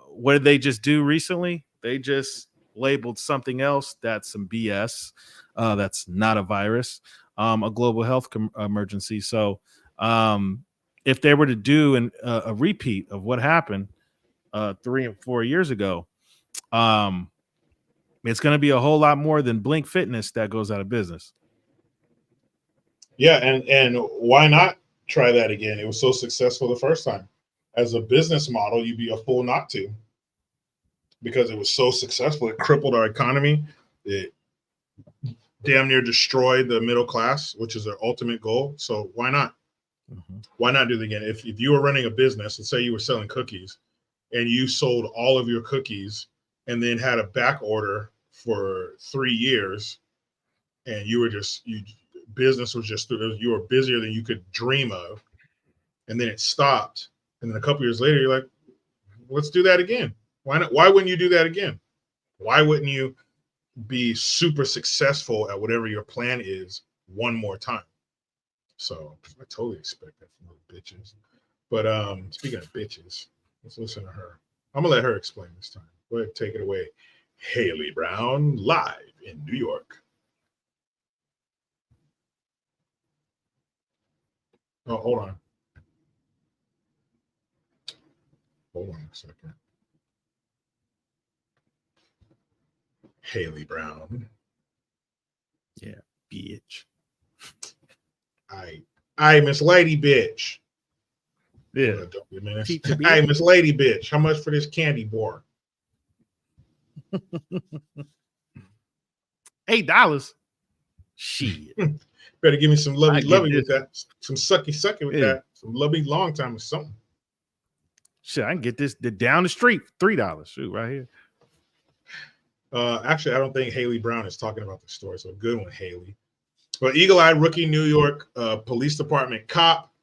what did they just do recently? They just labeled something else that's some BS. That's not a virus, a global health emergency. So if they were to do a repeat of what happened 3 and 4 years ago, it's going to be a whole lot more than Blink Fitness that goes out of business. Yeah, and why not try that again? It was so successful the first time. As a business model, you'd be a fool not to, because it was so successful. It crippled our economy. It damn near destroyed the middle class, which is their ultimate goal. So why not? Mm-hmm. Why not do it again? If you were running a business, let's say you were selling cookies, and you sold all of your cookies and then had a back order for 3 years, and business was just, you were busier than you could dream of, and then it stopped, and then a couple years later you're like, let's do that again. Why not? Why wouldn't you do that again? Why wouldn't you be super successful at whatever your plan is one more time? So I totally expect that from little bitches. But speaking of bitches, let's listen to her. I'm gonna let her explain this time. Go ahead, take it away. Haley Brown, live in New York. Oh, hold on. Hold on a second. Haley Brown. Yeah, bitch. I Miss Lady Bitch. Yeah. Hey, Miss Lady Bitch, how much for this candy bar? $8. Shit. Better give me some lovey with that. Some sucky with that. Some lovey long time or something. Shit, I can get this down the street, $3. Shoot, right here. Actually, I don't think Haley Brown is talking about the story. So good one, Haley. But eagle-eyed rookie New York Police Department cop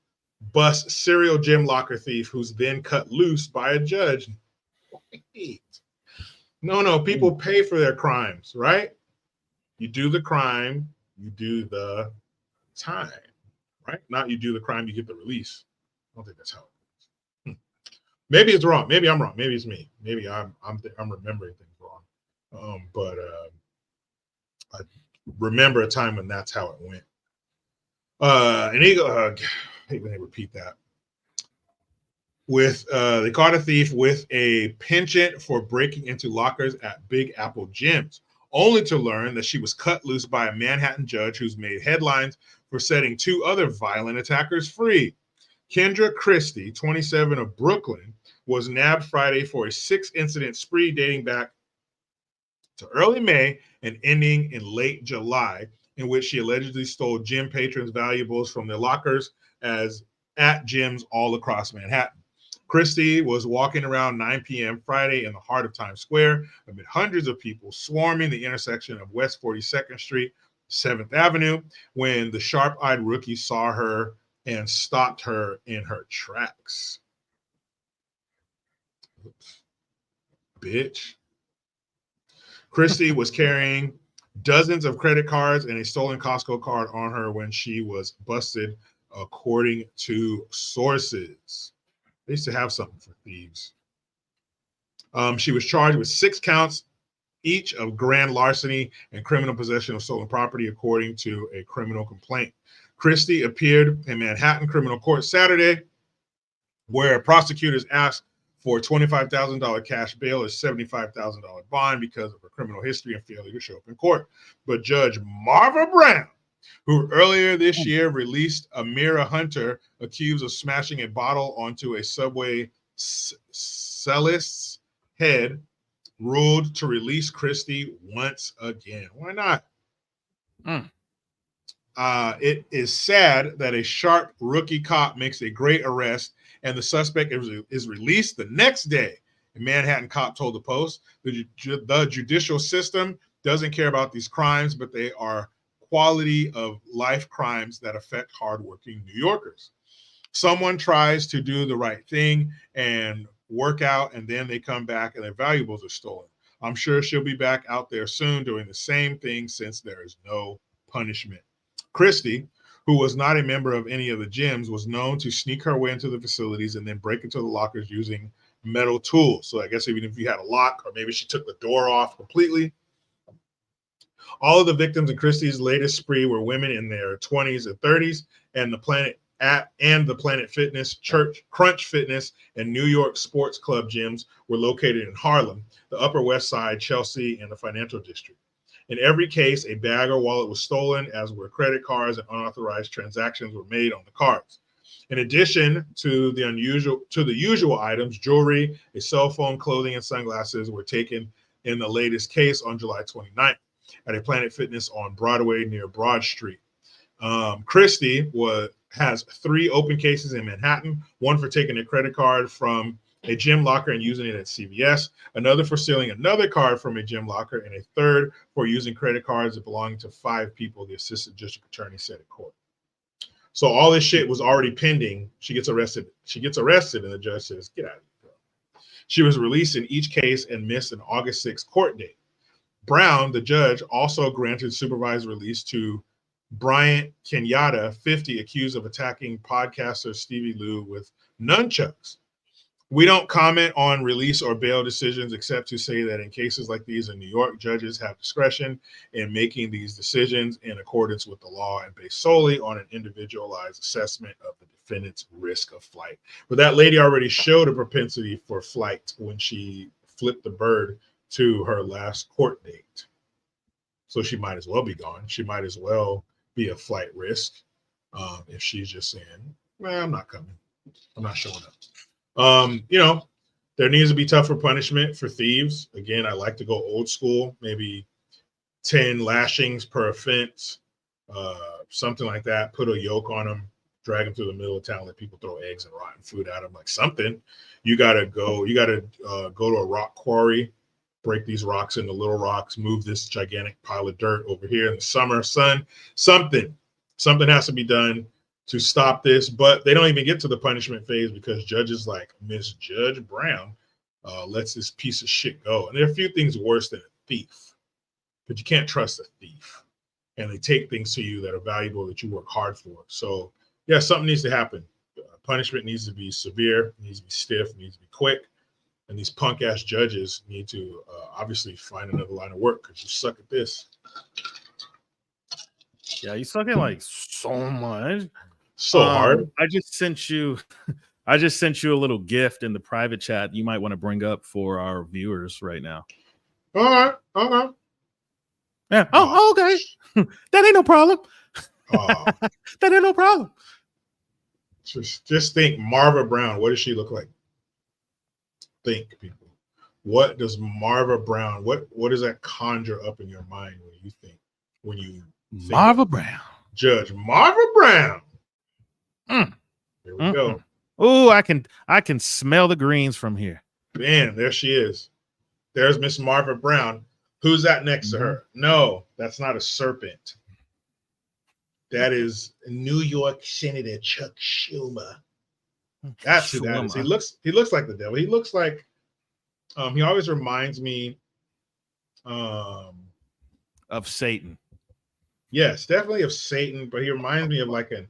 busts serial gym locker thief who's then cut loose by a judge. No, people pay for their crimes, right? You do the crime, you do the time, right? Not you do the crime, you get the release. I don't think that's how it works. Maybe it's wrong. Maybe I'm wrong. Maybe it's me. Maybe I'm remembering things wrong. But I remember a time when that's how it went. An eagle. I hate when they repeat that. They caught a thief with a penchant for breaking into lockers at Big Apple gyms, only to learn that she was cut loose by a Manhattan judge who's made headlines for setting 2 other violent attackers free. Kendra Christie, 27, of Brooklyn, was nabbed Friday for a 6-incident spree dating back to early May and ending in late July, in which she allegedly stole gym patrons' valuables from their lockers at gyms all across Manhattan. Christie was walking around 9 p.m. Friday in the heart of Times Square amid hundreds of people swarming the intersection of West 42nd Street, 7th Avenue, when the sharp-eyed rookie saw her and stopped her in her tracks. Oops. Bitch. Christie was carrying dozens of credit cards and a stolen Costco card on her when she was busted, according to sources. They used to have something for thieves. She was charged with 6 counts each of grand larceny and criminal possession of stolen property, according to a criminal complaint. Christie appeared in Manhattan criminal court Saturday, where prosecutors asked for a $25,000 cash bail or $75,000 bond because of her criminal history and failure to show up in court. But Judge Marva Brown, who earlier this year released Amira Hunter, accused of smashing a bottle onto a subway cellist's head, ruled to release Christie once again. Why not? It is sad that a sharp rookie cop makes a great arrest and the suspect is released the next day. A Manhattan cop told the Post, the judicial system doesn't care about these crimes, but they are quality of life crimes that affect hardworking New Yorkers. Someone tries to do the right thing and work out, and then they come back and their valuables are stolen. I'm sure she'll be back out there soon doing the same thing since there is no punishment. Christie, who was not a member of any of the gyms, was known to sneak her way into the facilities and then break into the lockers using metal tools. So I guess even if you had a lock, or maybe she took the door off completely. All of the victims in Christie's latest spree were women in their 20s and 30s, and the Planet Fitness, Crunch Fitness, and New York Sports Club gyms were located in Harlem, the Upper West Side, Chelsea, and the Financial District. In every case, a bag or wallet was stolen, as were credit cards, and unauthorized transactions were made on the cards. In addition to the usual items, jewelry, a cell phone, clothing, and sunglasses were taken in the latest case on July 29th at a Planet Fitness on Broadway near Broad Street. Christie has 3 open cases in Manhattan, one for taking a credit card from a gym locker and using it at CVS, another for stealing another card from a gym locker, and a third for using credit cards that belonged to 5 people, the assistant district attorney said in court. So all this shit was already pending. She gets arrested, and the judge says, get out of here. She was released in each case and missed an August 6th court date. Brown, the judge, also granted supervised release to Bryant Kenyatta, 50, accused of attacking podcaster Stevie Lou with nunchucks. We don't comment on release or bail decisions except to say that in cases like these in New York, judges have discretion in making these decisions in accordance with the law and based solely on an individualized assessment of the defendant's risk of flight. But that lady already showed a propensity for flight when she flipped the bird to her last court date. So she might as well be gone. She might as well be a flight risk if she's just saying, well, I'm not coming. I'm not showing up. There needs to be tougher punishment for thieves. Again, I like to go old school, maybe 10 lashings per offense, something like that. Put a yoke on them, drag them through the middle of town, let people throw eggs and rotten food at them, like something. You gotta go to a rock quarry, break these rocks into little rocks, move this gigantic pile of dirt over here in the summer sun. Something has to be done to stop this, but they don't even get to the punishment phase because judges like Miss Judge Brown lets this piece of shit go. And there are a few things worse than a thief, but you can't trust a thief. And they take things to you that are valuable that you work hard for. So yeah, something needs to happen. Punishment needs to be severe, needs to be stiff, needs to be quick. And these punk ass judges need to obviously find another line of work because you suck at this. Yeah, you suck at like so much. So hard. I just sent you a little gift in the private chat you might want to bring up for our viewers right now. All right. Yeah. Oh, okay. That ain't no problem. That ain't no problem. Just think, Marva Brown. What does she look like? Think, people. What does Marva Brown? What does that conjure up in your mind when you think Marva Brown? Judge Marva Brown. Here we go. Oh, I can smell the greens from here. Man, there she is. There's Miss Marva Brown. Who's that next to her? No, that's not a serpent. That is New York Senator Chuck Schumer. That's who that is. He looks like the devil. He looks like he always reminds me of Satan. Yes, definitely of Satan, but he reminds me of like an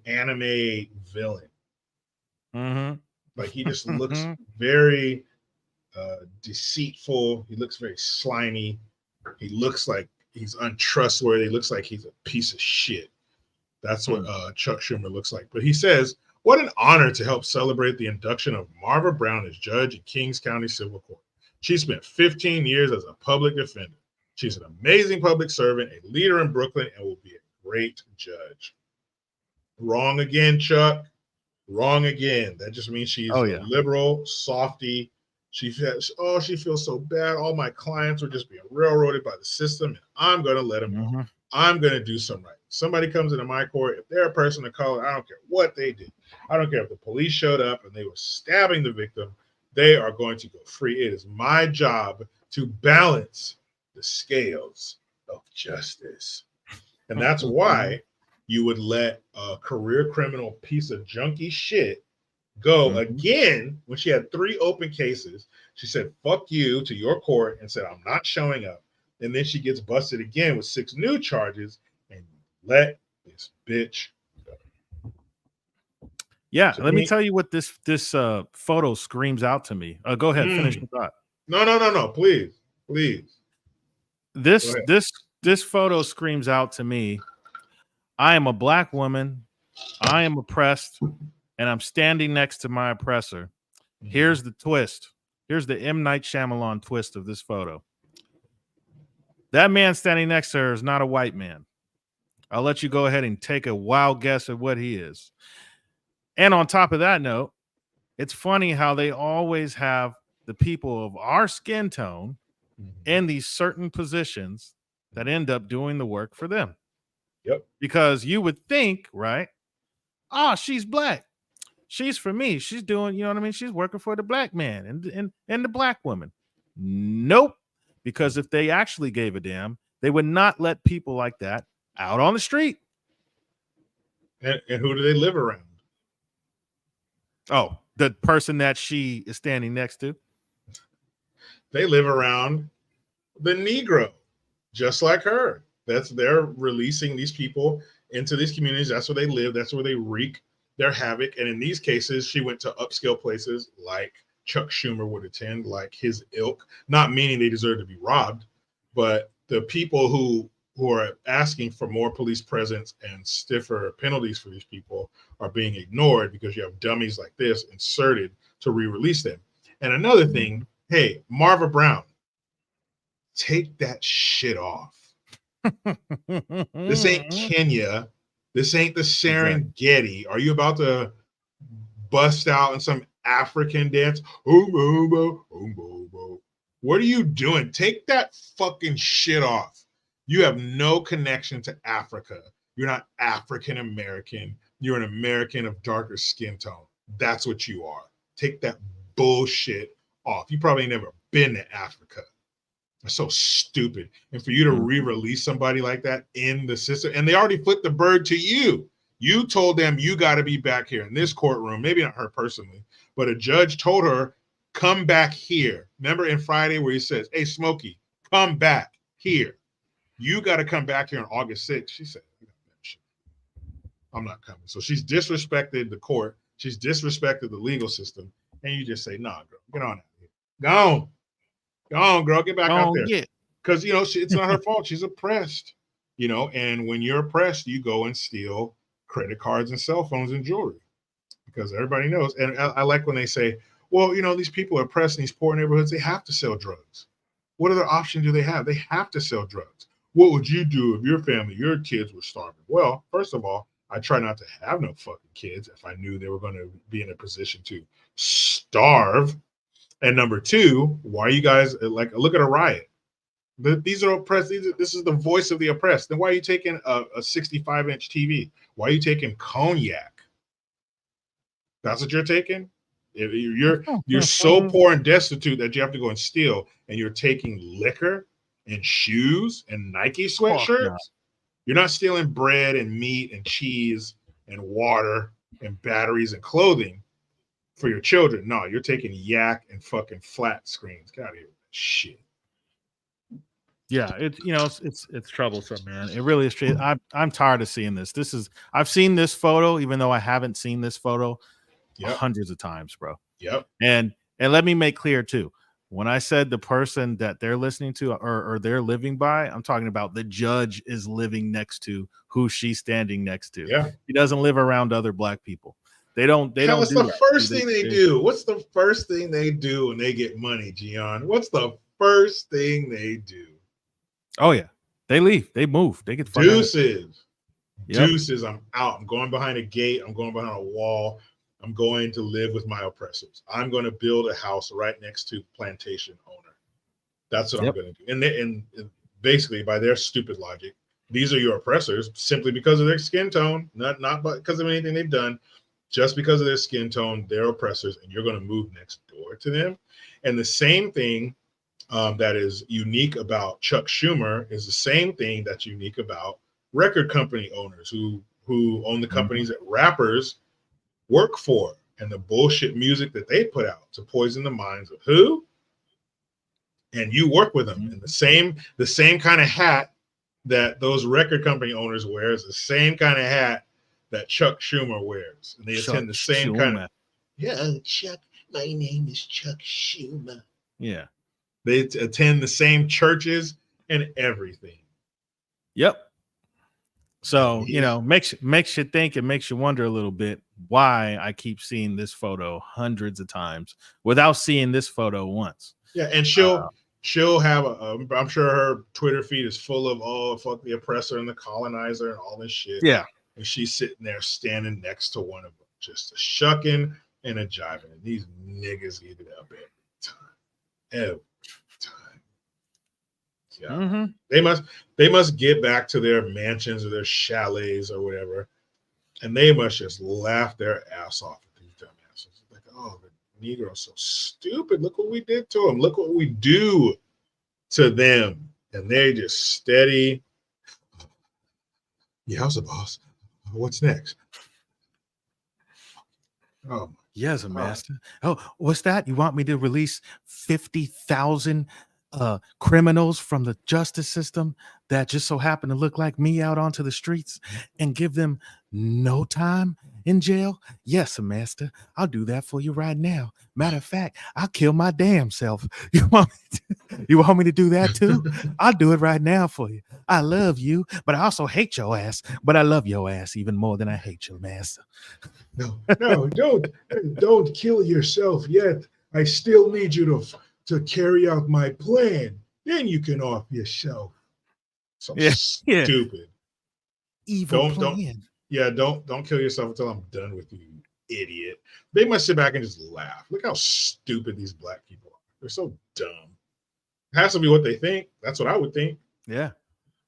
anime villain. Like he just looks very deceitful. He looks very slimy. He looks like he's untrustworthy. He looks like he's a piece of shit. That's what Chuck Schumer looks like. But he says, what an honor to help celebrate the induction of Marva Brown as judge in Kings County Civil Court. She spent 15 years as a public defender. She's an amazing public servant, a leader in Brooklyn, and will be a great judge. Wrong again, Chuck. Wrong again. That just means she's a liberal, softy. She says, she feels so bad. All my clients are just being railroaded by the system, and I'm going to let them go. I'm going to do some right. Somebody comes into my court, if they're a person of color, I don't care what they did. I don't care if the police showed up and they were stabbing the victim. They are going to go free. It is my job to balance the scales of justice. And that's why you would let a career criminal piece of junky shit go again when she had 3 open cases. She said, fuck you to your court and said, I'm not showing up. And then she gets busted again with 6 new charges and let This bitch. Yeah, To let me me- tell you what this photo screams out to me. Go ahead, finish the thought. No. Please. This photo screams out to me. I am a black woman. I am oppressed, and I'm standing next to my oppressor. Here's the twist. Here's the M. Night Shyamalan twist of this photo. That man standing next to her is not a white man. I'll let you go ahead and take a wild guess at what he is. And on top of that note, it's funny how they always have the people of our skin tone in these certain positions that end up doing the work for them. Yep. Because you would think, right? Oh, she's black. She's for me. She's doing, you know what I mean? She's working for the black man and the black woman. Nope. Because if they actually gave a damn, they would not let people like that out on the street. And who do they live around? Oh, the person that she is standing next to. They live around the Negro, just like her. They're releasing these people into these communities. That's where they live. That's where they wreak their havoc. And in these cases, she went to upscale places like Chuck Schumer would attend, like his ilk, not meaning they deserve to be robbed, but the people who are asking for more police presence and stiffer penalties for these people are being ignored because you have dummies like this inserted to re-release them. And another thing, hey, Marva Brown, take that shit off. This ain't Kenya. This ain't the Serengeti. Are you about to bust out in some African dance? What are you doing? Take that fucking shit off. You have no connection to Africa. You're not African American. You're an American of darker skin tone. That's what you are. Take that bullshit off. You probably never been to Africa. That's so stupid. And for you to re-release somebody like that in the system, and they already flipped the bird to you. You told them you got to be back here in this courtroom. Maybe not her personally, but a judge told her, come back here. Remember in Friday where he says, hey, Smokey, come back here. You got to come back here on August 6th. She said, I'm not coming. So she's disrespected the court. She's disrespected the legal system. And you just say, nah, girl, get on out here. Go on, girl, get back out there. Because, you know, it's not her fault. She's oppressed, you know, and when you're oppressed, you go and steal credit cards and cell phones and jewelry because everybody knows. And I like when they say, well, you know, these people are oppressed in these poor neighborhoods. They have to sell drugs. What other option do they have? They have to sell drugs. What would you do if your family, your kids were starving? Well, first of all, I try not to have no fucking kids if I knew they were going to be in a position to starve. And number two, why are you guys like, look at a riot? These are oppressed. This is the voice of the oppressed. Then why are you taking a 65-inch TV? Why are you taking cognac? That's what you're taking? You're so poor and destitute that you have to go and steal, and you're taking liquor and shoes and Nike sweatshirts. You're not stealing bread and meat and cheese and water and batteries and clothing for your children. No, you're taking yak and fucking flat screens. Get out of here with that shit. Yeah, it's troublesome, man. It really is. I'm tired of seeing this. I've seen this photo, even though I haven't seen this photo hundreds of times, bro. Yep. And let me make clear too. When I said the person that they're listening to or they're living by, I'm talking about the judge is living next to who she's standing next to. Yeah. He doesn't live around other black people. They don't. What's the first thing they do? What's the first thing they do when they get money, Gian? What's the first thing they do? Oh yeah, they leave. They move. They get deuces. Deuces. I'm out. I'm going behind a gate. I'm going behind a wall. I'm going to live with my oppressors. I'm going to build a house right next to plantation owner. That's what I'm going to do. And basically, by their stupid logic, these are your oppressors simply because of their skin tone, not because of anything they've done. Just because of their skin tone, they're oppressors, and you're going to move next door to them. And the same thing that is unique about Chuck Schumer is the same thing that's unique about record company owners who own the companies that rappers work for and the bullshit music that they put out to poison the minds of who? And you work with them in the same kind of hat that those record company owners wear is the same kind of hat that Chuck Schumer wears. And they attend the same kind of. Yeah, Chuck, my name is Chuck Schumer. Yeah. They attend the same churches and everything. Yep. So, you know, makes you think, it makes you wonder a little bit why I keep seeing this photo hundreds of times without seeing this photo once. Yeah, and she'll have I'm sure her Twitter feed is full of, oh, fuck the oppressor and the colonizer and all this shit. Yeah. And she's sitting there standing next to one of them, just a shucking and a jiving. And these niggas eat it up every time. Every time. Yeah. Mm-hmm. They must get back to their mansions or their chalets or whatever. And they must just laugh their ass off at these dumbasses. Like, oh, the Negro's so stupid. Look what we did to them. Look what we do to them. And they just steady. Yeah, how's the boss? What's next? Oh, yes, master. Oh, what's that? You want me to release 50,000 criminals from the justice system that just so happen to look like me out onto the streets and give them no time in jail? Yes, master. I'll do that for you right now. Matter of fact, I'll kill my damn self. You want me to do that too? I'll do it right now for you. I love you, but I also hate your ass. But I love your ass even more than I hate your master. No, don't kill yourself yet. I still need you to carry out my plan. Then you can off yourself. So stupid. Evil plan. Don't kill yourself until I'm done with you, idiot. They must sit back and just laugh. Look how stupid these black people are. They're so dumb. It has to be what they think. That's what I would think. Yeah.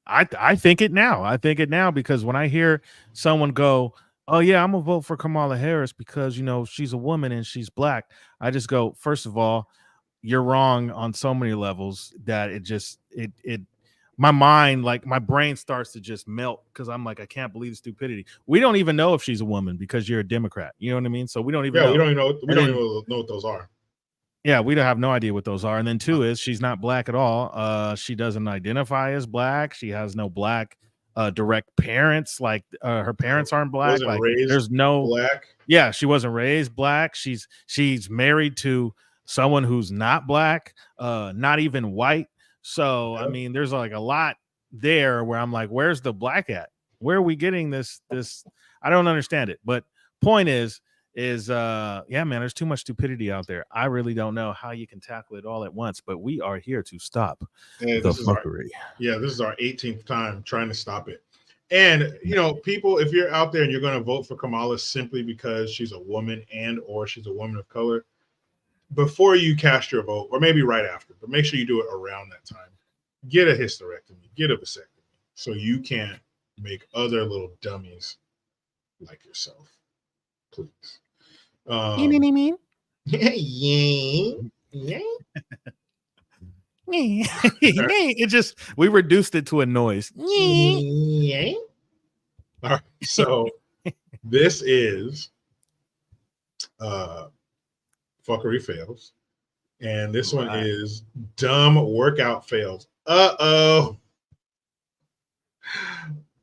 I think it now. I think it now because when I hear someone go, oh yeah, I'm gonna vote for Kamala Harris because, you know, she's a woman and she's black, I just go, first of all, you're wrong on so many levels that my mind, like my brain starts to just melt because I'm like, I can't believe the stupidity. We don't even know if she's a woman because you're a Democrat. You know what I mean? So we don't even know. We don't even know what those are. Yeah, we don't have no idea what those are. And then two is she's not black at all. She doesn't identify as black. She has no black direct parents. Like her parents aren't black. Like there's no black. Yeah, she wasn't raised black. She's married to someone who's not black, not even white. So I mean, there's like a lot there where I'm like, where's the black at? Where are we getting this? I don't understand it. But point is yeah, man, there's too much stupidity out there. I really don't know how you can tackle it all at once, but we are here to stop the fuckery. This is our 18th time trying to stop it. And, you know, people, if you're out there and you're going to vote for Kamala simply because she's a woman and or she's a woman of color, before you cast your vote, or maybe right after, but make sure you do it around that time, get a hysterectomy, get a vasectomy, so you can't make other little dummies like yourself. Please. It just, we reduced it to a noise. All right, so this is Fuckery Fails, and this one is Dumb Workout Fails. And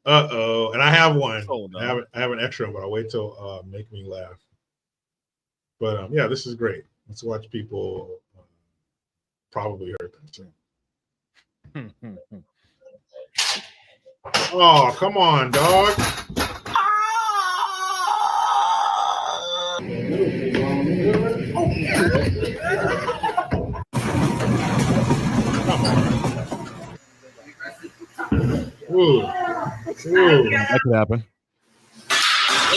I have one. I have an extra one, but I'll wait till Make Me Laugh. But yeah, this is great. Let's watch people probably hurt them too. Oh, come on, dog. Ooh. That could happen.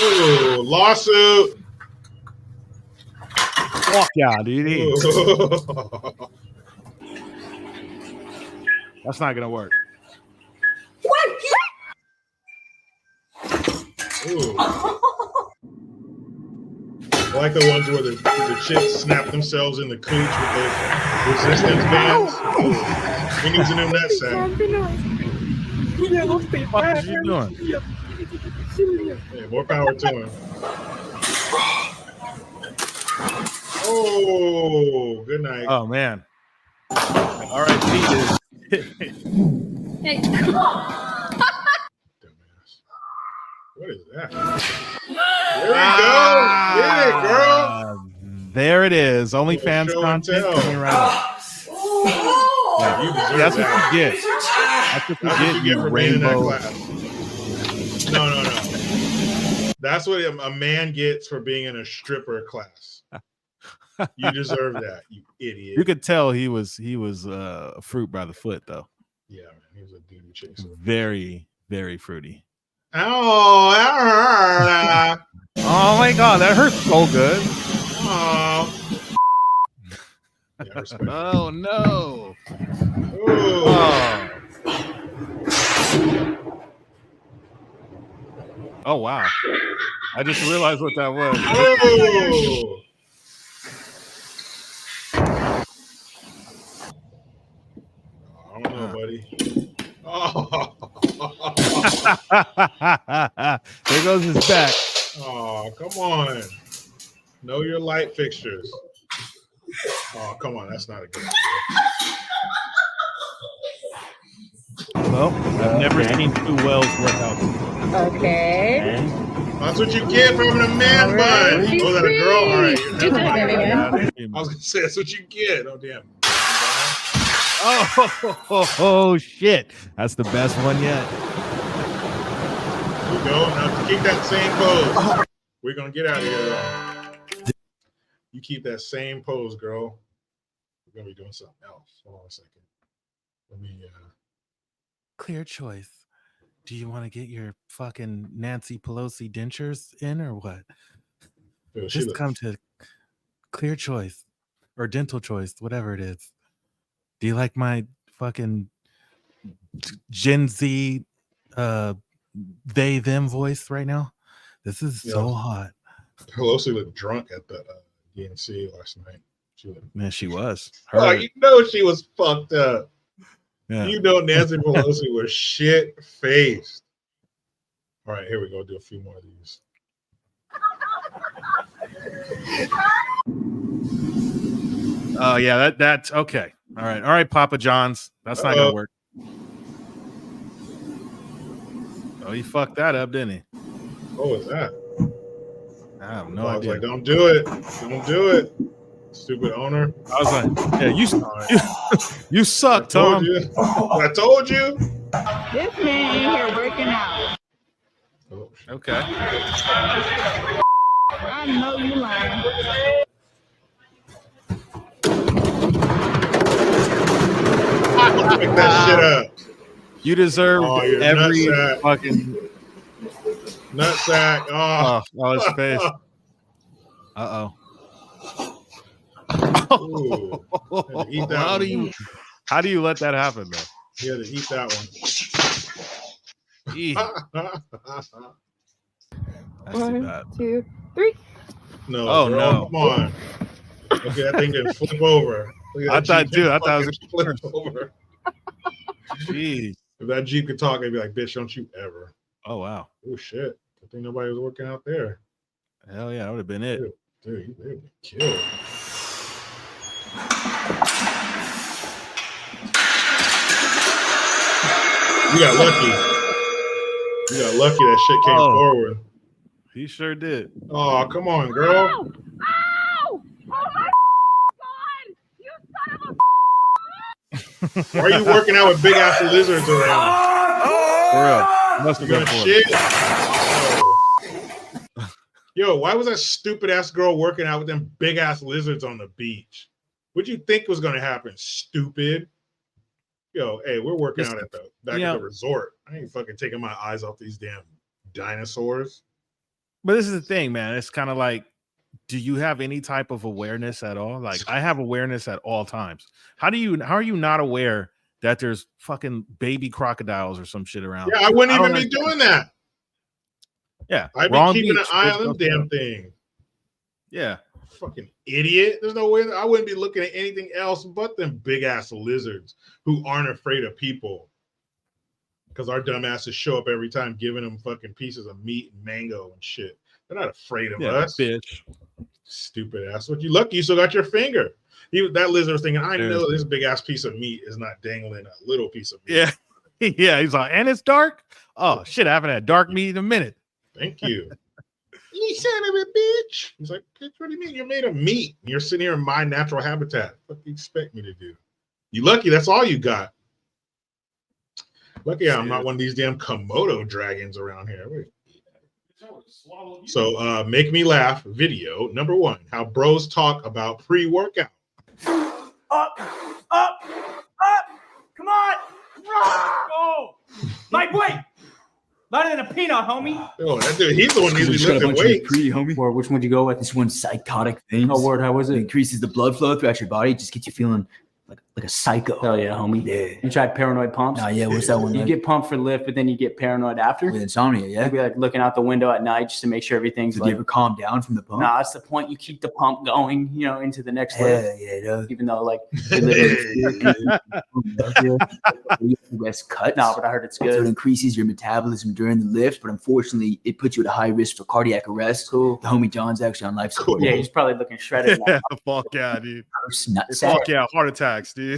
Ooh, lawsuit. Fuck yeah, dude. That's not gonna work. Ooh. I like the ones where the chicks snap themselves in the cooch with those resistance bands. We're using them that sound. What are you doing? Yeah, more power to him. Oh, good night. Oh man. All right, Pete. What is that? There we go. Get it, girl. There it is. OnlyFans Show and content tell. coming right up. Yeah, you deserve That's that. what you get. That's what you get, for being in that rainbow. class. No. That's what a man gets for being in a stripper class. You deserve that, you idiot. You could tell he was a fruit by the foot, though. Yeah, man, he was a dude chaser. Very, very fruity. Oh, that hurt. Oh my god, that hurts so good. Oh. Yeah, respect. Oh no. Ooh. Oh wow. I just realized what that was. Oh. I don't know, buddy. Oh. There goes his back. Oh, come on. Know your light fixtures. Oh, come on. That's not a good idea. Well, I've never seen two wells work out. Okay. That's what you get for having a man bun. Oh, that a girl? All right. Never mind. I was going to say, that's what you get. Oh, damn. Oh, shit. That's the best one yet. There we go. Now keep that same pose. We're going to get out of here, though. You keep that same pose, girl. We're going to be doing something else. Hold on a second. Let me... Clear choice. Do you want to get your fucking Nancy Pelosi dentures in or what? Just come to Clear Choice or Dental Choice, whatever it is. Do you like my fucking Gen Z they them voice right now? This is so hot. Pelosi looked drunk at the DNC last night. She was. Oh, you know she was fucked up. Yeah. You know Nancy Pelosi was shit-faced. All right, here we go. Do a few more of these. Oh, yeah, that's okay. All right, Papa John's. That's not gonna work. Oh, he fucked that up, didn't he? What was that? I have no idea. I was like, don't do it. Don't do it. Stupid owner. I was like, yeah, you suck, Tom. I told you. This man in here working out. Oh, okay. I know you lying. Pick that shit up. You deserve every nutsack. Fucking nutsack. Oh, his face. Uh-oh. Ooh, eat that how do you let that happen, though? You had to eat that one. 1, 2, 3. No. Oh, girl, no. Come on. Okay, that thing didn't flip over. I thought it was flip over. Jeez. If that Jeep could talk, I'd be like, bitch, don't you ever. Oh, wow. Oh, shit. I think nobody was working out there. Hell yeah, that would have been it. Dude, you would have been killed. You got lucky. You got lucky that shit came forward. He sure did. Oh, come on, girl. Ow! Oh my God! You son of a Why are you working out with big ass lizards around? For real. Must have been shit. Oh. Yo, why was that stupid ass girl working out with them big ass lizards on the beach? What'd you think was gonna happen, stupid? Yo, hey, we're working out at the resort. I ain't fucking taking my eyes off these damn dinosaurs. But this is the thing, man. It's kind of like, do you have any type of awareness at all? Like, I have awareness at all times. How are you not aware that there's fucking baby crocodiles or some shit around? Yeah, I wouldn't even be doing that. Yeah, I'd be keeping an eye on them damn thing. Yeah. Fucking idiot. There's no way I wouldn't be looking at anything else but them big ass lizards who aren't afraid of people. Because our dumbasses show up every time giving them fucking pieces of meat and mango and shit. They're not afraid of us. Bitch. Stupid ass. What you lucky you still got your finger. That lizard was thinking, I know this big ass piece of meat is not dangling a little piece of meat. Yeah. Yeah. He's like, and it's dark. Oh shit, I haven't had dark meat in a minute. Thank you. You son of a bitch. He's like, bitch, what do you mean? You're made of meat. You're sitting here in my natural habitat. What do you expect me to do? You lucky that's all you got. Lucky I'm not one of these damn Komodo dragons around here. Wait. So make me laugh video number 1. How bros talk about pre-workout. Up. Come on. Go. Lightweight. Lighter than a peanut, homie. Oh, that dude, he's the one who needs to be lifting weights. Pretty, homie. Or which one did you go with? This one's psychotic things. Oh, word, how was it? It increases the blood flow throughout your body. It just gets you feeling like a psycho. Hell yeah, homie. Yeah. You tried paranoid pumps? Nah, yeah, what's that one? You like? get pumped for lift, but then you get paranoid after? With insomnia, yeah? You'd be like looking out the window at night just to make sure everything's Did like... you ever calm down from the pump? Nah, that's the point. You keep the pump going, you know, into the next lift. Yeah, it does. Even though, like, Rest cut. no, but I heard it's So it good. increases your metabolism during the lift, but unfortunately, it puts you at a high risk for cardiac arrest. Cool. The homie John's actually on life support. Yeah, he's probably looking shredded now. Yeah, fuck yeah, dude. Nutsack. Fuck yeah, heart attacks, dude.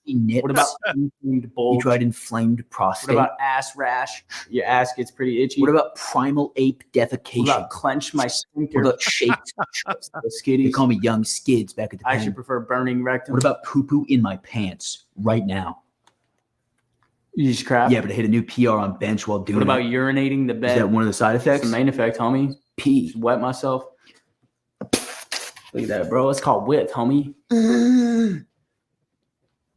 What about inflamed You bulge? tried inflamed What prostate? about ass rash? Your ass gets pretty itchy. What about primal ape What defecation? about clench my sphincter? What about shaped? The skitties? They call me young skids back at the I pen. actually prefer burning rectum. What about poo-poo in my pants right now? You just crap? Yeah, but I hit a new PR on bench while doing What about it. urinating the Is bed? that one of the side That's the effects? main effect, homie. Pee. Just wet myself. Look at that, bro. It's called width, homie.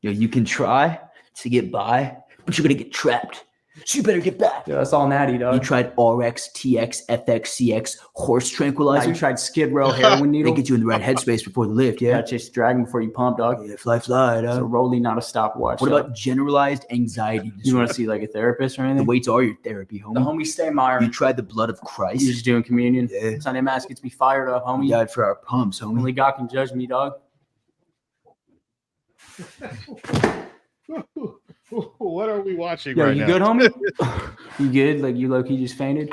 Yo, you can try to get by, but you're gonna get trapped. So you better get back. Yeah, that's all natty, You dog. tried RX, TX, FX, CX, horse Now tranquilizer. you tried Skid Row heroin They needle. get you in the right headspace before the lift, Yeah, yeah? chase dragon before you pump, dog. Yeah, fly, It's a rollie, not a stopwatch. What dog. about generalized anxiety You want disorder? to see like a therapist or The anything? weights are your therapy, The homie. homie Staymeyer. You tried the blood of You Christ. just doing communion. Yeah. Sunday mass gets me fired up, You homie. died for our pumps, homie. Only God can judge me, dog. What are we watching Yo, right you now? good, homie? You good? Like you low-key just fainted?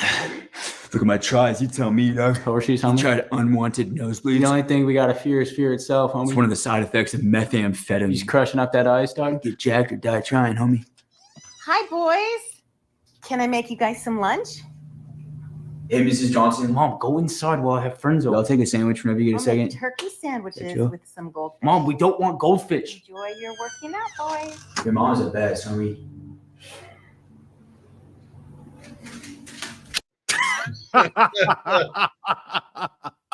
Look at my tries. You tell me, dog. Horseshoes, You homie. tried unwanted nosebleeds. The only thing we gotta fear is fear itself, homie. It's one of the side effects of You methamphetamine. just crushing up that ice, dog. Get jacked or die trying, homie. Hi, boys. Can I make you guys some lunch? Hey, Mrs. Johnson. Mom, go inside while I have friends over. I'll take a sandwich whenever you get a I'll make second. turkey sandwiches Rachel? with some goldfish. Mom, we don't want goldfish. Enjoy your working out, boys. Your mom's the best, homie.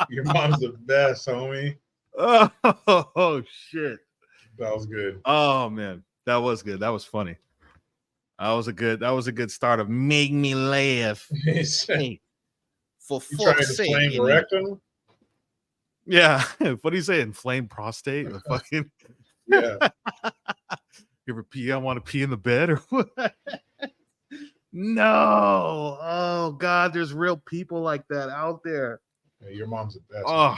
Your mom's the best, homie. Oh shit. That was good. Oh man, that was good. That was funny. That was a good start of make me laugh. You For tried fuck's to sake. flame you know? rectum? Yeah. What do you say? Inflamed prostate? Or fucking Yeah. you ever pee? I want to pee in the bed or what? No. Oh God, there's real people like that out there. Yeah, your mom's the best. Oh,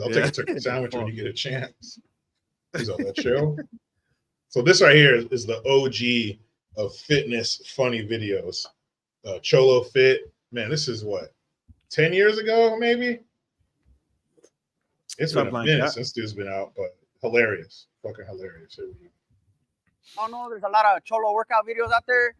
I'll yeah. take a turkey sandwich when you get a chance. He's on that show. So this right here is the OG of fitness funny videos. Cholo Fit. Man, this is what? 10 years ago, maybe? It's been Something a like minute that. since this has been out, but hilarious. Fucking hilarious. Here we go. I know there's a lot of cholo workout videos out there,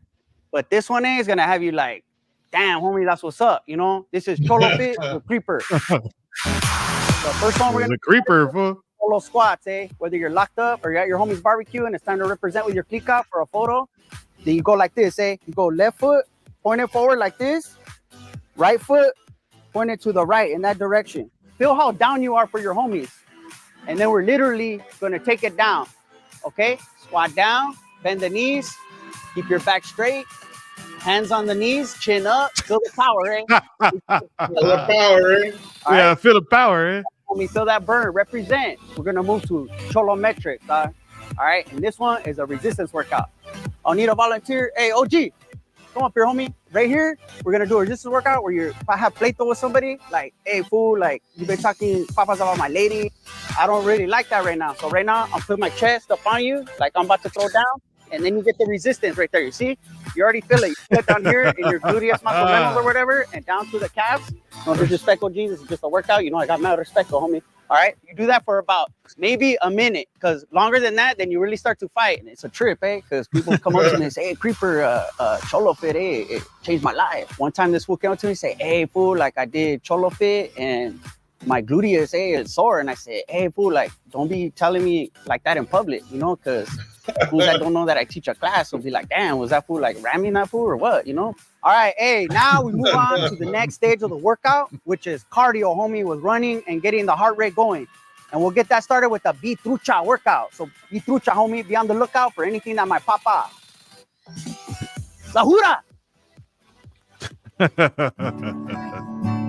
but this one is gonna have you like, damn, homie, that's what's up. You know, this is Cholo Fit with Creeper. The first one we're there's gonna a creeper. Fool. solo squats, eh? Whether you're locked up or you're at your homie's barbecue and it's time to represent with your clique out for a photo, then you go like this, eh? You go left foot, point it forward like this, right foot, point it to the right in that direction. Feel how down you are for your homies. And then we're literally gonna take it down, okay? Squat down, bend the knees, keep your back straight, hands on the knees, chin up, feel the power, eh? All the power, eh? All Yeah, right, feel the power, eh? homie, feel that burn, represent. We're gonna move to cholo metrics, all right? And this one is a resistance workout. I'll need a volunteer. Hey, OG, come up here, homie. Right here, we're gonna do a resistance workout where if I have pleito with somebody, like, hey, fool, like, you've been talking papas about my lady. I don't really like that right now. So right now, I'll put my chest up on you, like I'm about to throw down, and then you get the resistance right there. You see? You already feel it. You feel it down here in your gluteus muscle or whatever, and down to the calves. No disrespect, Jesus. It's just a workout. You know, I got mad respect, homie. All right, you do that for about maybe a minute, because longer than that, then you really start to fight, and it's a trip, eh? Because people come up to me and say, "Hey, Creeper, Cholo Fit, it changed my life." One time, this fool came up to me and say, "Hey, fool, like I did Cholo Fit and my gluteus, is sore," and I said, "Hey, fool, like don't be telling me like that in public, you know, because fools that don't know that I teach a class will be like, damn, was that fool like ramming that fool or what, you know?" All right, hey, now we move on to the next stage of the workout, which is cardio, homie, with running and getting the heart rate going. And we'll get that started with the Be Trucha workout. So Be Trucha, homie, be on the lookout for anything that might pop up. Lahura!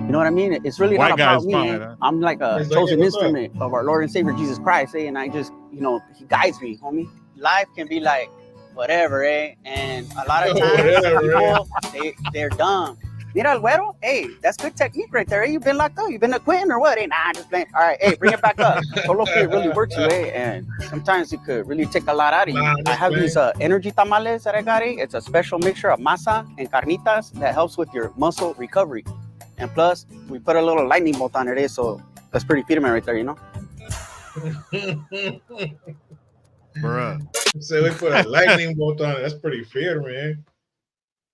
You know what I mean? It's really White not about guy's me. fine, Eh? huh? I'm like a He's like, chosen "Hey, what's up?" instrument of our Lord and Savior Jesus Christ, eh? And I just, you know, he guides me, homie. Life can be like whatever, eh? And a lot of times people, they're dumb. Mira el güero? Hey, that's good technique right there. Eh? You've been locked up. You've been acquitted or what? Hey, nah, just playing. All right, hey, bring it back up. Solo fit really works you, eh? And sometimes it could really take a lot out of you. I have these energy tamales that I got, eh? It's a special mixture of masa and carnitas that helps with your muscle recovery. And plus, we put a little lightning bolt on it, eh? So that's pretty firme right there, you know? Bruh. So we put a lightning bolt on it. That's pretty fair, man.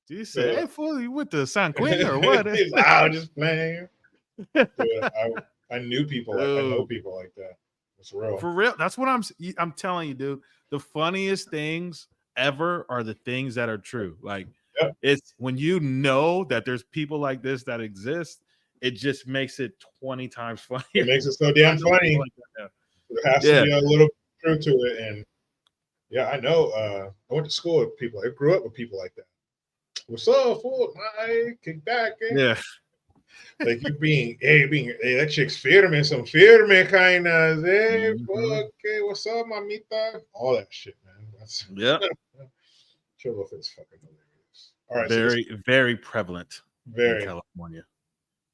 You said, "Hey, fool, you went to San Quentin or what?" He's like, "Oh, just playing." Dude, I knew people. I know people like that. It's real. For real. That's what I'm telling you, dude. The funniest things ever are the things that are true. Like, Yep. it's when you know that there's people like this that exist, it just makes it 20 times funnier. It makes it so damn funny. Like that, There has to be a little truth to it. And yeah, I know. I went to school with people. I grew up with people like that. What's up, fool? Hi, kick back. Eh? Yeah. Like you being, hey, that chick's firme, some firme kind of. Hey, okay, what's up, mamita? All that shit, man. That's Cholo Fit's fucking hilarious. All right, very, very prevalent very in California.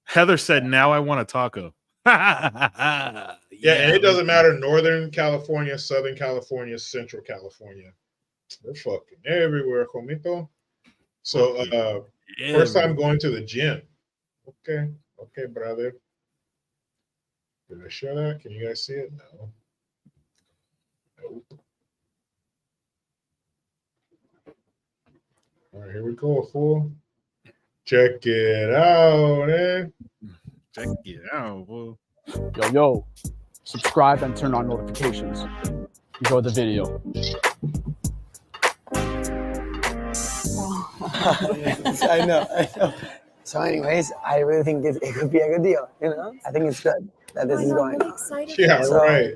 Heather said, "Now I want a taco." Yeah, and it doesn't matter Northern California, Southern California, Central California. They're fucking everywhere, comito. So first time going to the gym. Okay, brother. Did I share that? Can you guys see it? No. Nope. All right, here we go, fool. Check it out, eh? Check it out, fool. Yo, subscribe and turn on notifications. Enjoy the video. I know. So anyways, I really think it could be a good deal, you know? I think it's good that this is going on. Yeah, So, right.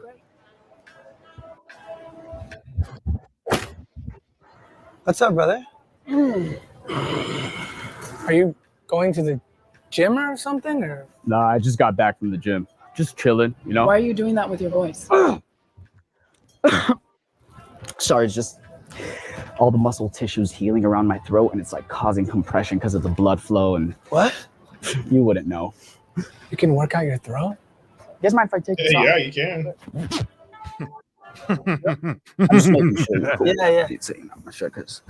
What's up, brother? Are you going to the gym or something? Or? Nah, I just got back from the gym. Just chilling, you know? Why are you doing that with your voice? Sorry, it's just all the muscle tissues healing around my throat, and it's like causing compression because of the blood flow. And what? You wouldn't know. You can work out your throat? You guys mind if I take this off? Yeah, you can. I'm just making sure you're cool. Yeah. I'm not sure because.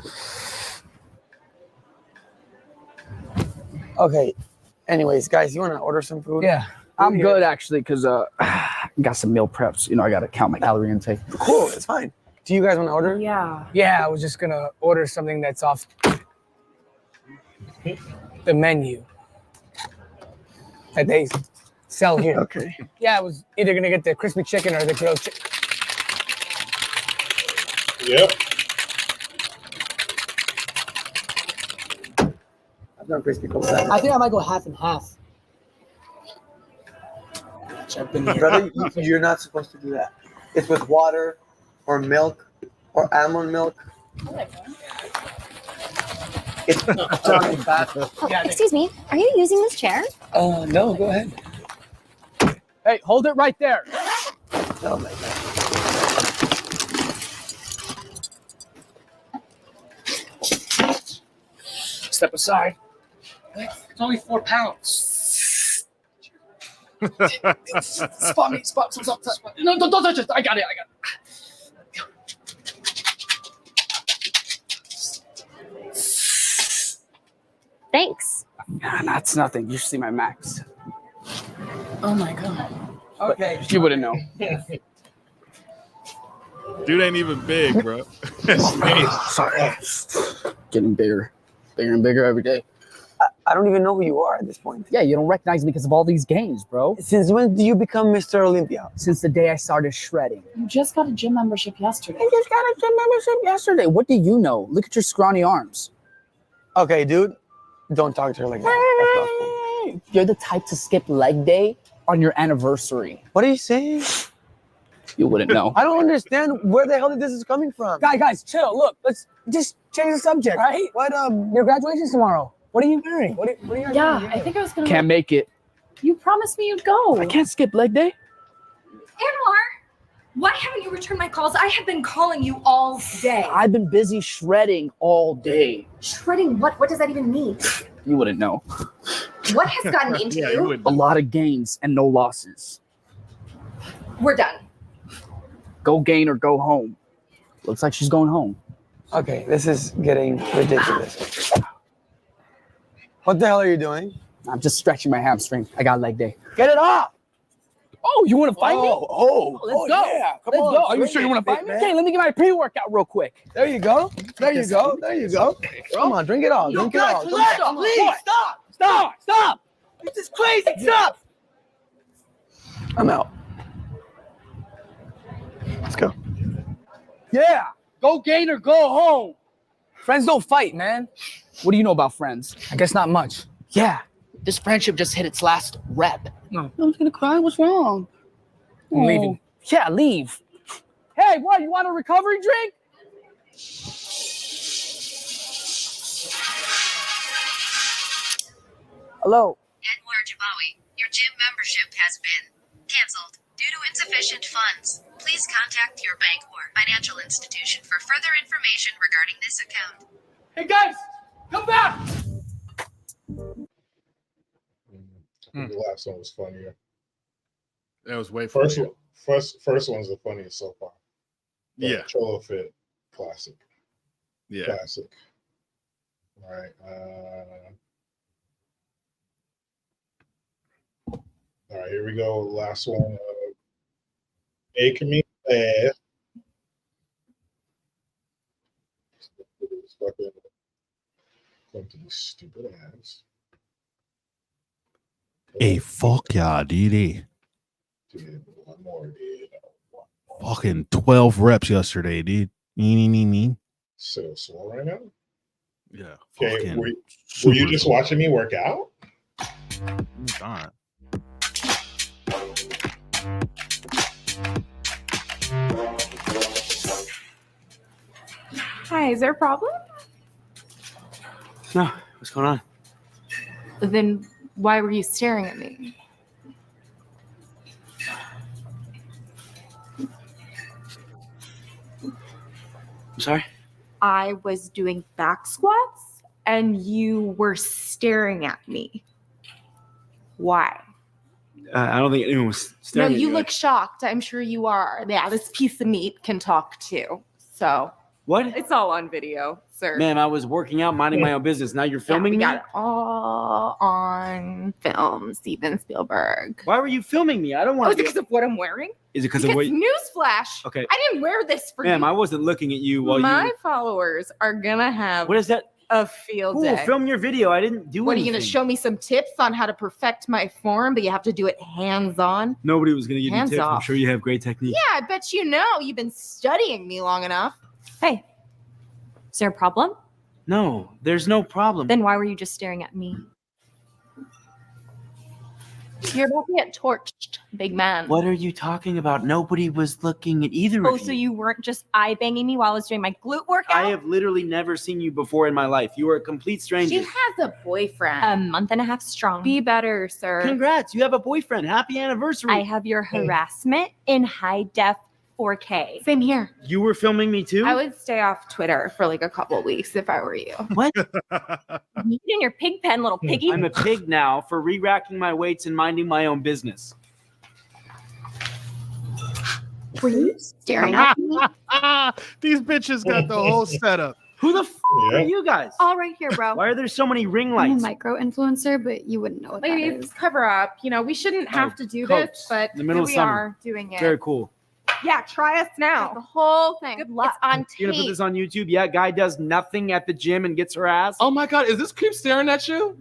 Okay. Anyways, guys, you want to order some food? Yeah. I'm good actually because got some meal preps. You know, I got to count my calorie intake. Cool, it's fine. Do you guys want to order? Yeah. Yeah, I was just gonna order something that's off the menu that they sell here. Okay. Yeah, I was either gonna get the crispy chicken or the grilled chicken. Yep. I've done crispy cold. I think I might go half and half. Brother, you're not supposed to do that. It's with water or milk or almond milk. It's not bad. Yeah, Excuse me, are you using this chair? No, go ahead. hey, hold it right there. Oh my God. Step aside. It's only 4 pounds. Spot me. No, don't touch it. I got it. Thanks. Nah, it's nothing. You should see my max. Oh my God. Okay. She wouldn't know. Dude ain't even big, bro. Sorry. Getting bigger and bigger every day. I don't even know who you are at this point. Yeah, you don't recognize me because of all these games, bro. Since when do you become Mr. Olympia? Since the day I started shredding. You just got a gym membership yesterday. I just got a gym membership yesterday. What do you know? Look at your scrawny arms. Okay, dude. Don't talk to her like that. That's not cool. You're the type to skip leg day on your anniversary. What are you saying? You wouldn't know. I don't understand where the hell this is coming from. Guys, chill. Look, let's just change the subject. Right? What Your graduation's tomorrow. What are you wearing? What are you guys Yeah, wearing? I think I was gonna. Can't make it. You promised me you'd go. I can't skip leg day. Anwar, why haven't you returned my calls? I have been calling you all day. I've been busy shredding all day. Shredding what? What does that even mean? You wouldn't know. What has gotten into Yeah, you? would. A lot of gains and no losses. We're done. Go gain or go home. Looks like she's going home. Okay, this is getting ridiculous. What the hell are you doing? I'm just stretching my hamstring. I got leg day. Get it off! Oh, you want to fight me? Let's go. Yeah, come Let's on, go. Are you bring sure you it, want to fight big me? man. Okay, let me get my pre-workout real quick. There you go. There you go. There you go. Come on, drink it all. Drink it all. Relax, Come on. please, stop. This is crazy stuff. I'm out. Let's go. Yeah. Go gain or go home. Friends don't fight, man. What do you know about friends? I guess not much. Yeah, this friendship just hit its last rep. No. I was gonna cry. What's wrong? I'm leaving. Yeah, leave. Hey, what? You want a recovery drink? Hello. Anwar Jabawi, your gym membership has been canceled due to insufficient funds. Please contact your bank or financial institution for further information regarding this account. Hey, guys, come back. The last one was funnier. That was way First funnier. one, first one's the funniest so far. The Yeah. Cholo Fit, classic. Yeah. Classic. All right. All right, here we go. Last one. A comedian said, going to these stupid ads. Hey, fuck yeah, dude. Did one more, dude. Fucking 12 reps yesterday, dude. Nee. So sore right now. Yeah. Okay, fucking were you super just sore. watching me work out? God. Hi, is there a problem? No, what's going on? Then why were you staring at me? I'm sorry? I was doing back squats and you were staring at me. Why? I don't think anyone was No, staring at you look shocked. I'm sure you are. Yeah, this piece of meat can talk too. So What? it's all on video, sir. Ma'am, I was working out, minding my own business. Now you're Yeah, filming we me? got it all on film, Steven Spielberg. Why were you filming me? I don't Oh, want is it because of what I'm wearing? Is it because of what? Newsflash. Okay. I didn't wear this for Ma'am, you. I wasn't looking at you while My you. followers are gonna have What is that? a field Cool, day. film your video. I didn't do What are anything. you gonna show me some tips on how to perfect my form, but you have to do it hands-on? Nobody was going to give Hands you tips. I'm off. sure you have great technique. Yeah, I bet you know. You've been studying me long enough. Hey, is there a problem? No, there's no problem. Then why were you just staring at me? You're about to get torched, big man. What are you talking about? Nobody was looking at either Oh, of you. so you weren't just eye banging me while I was doing my glute workout? I have literally never seen you before in my life. You are a complete stranger. She has a boyfriend. A month and a half strong. Be better, sir. Congrats, you have a boyfriend. Happy anniversary. I have your harassment in high def 4K. Same here. You were filming me too? I would stay off Twitter for like a couple of weeks if I were you. What? You in your pig pen, little piggy. I'm a pig now for re-racking my weights and minding my own business. Were you staring at me? These bitches got the whole setup. Who the f are you guys? All right here, bro. Why are there so many ring I'm a lights? micro influencer, but you wouldn't know what that Ladies, is. cover up. You know, we shouldn't have to do Coats. this, but In the middle here of we summer. are doing it. Very cool. Yeah, try us The now. whole thing. Good It's luck. on You're gonna put tape. this on YouTube? Yeah, guy does nothing at the gym and gets harassed. Oh my God, is this creep staring at you?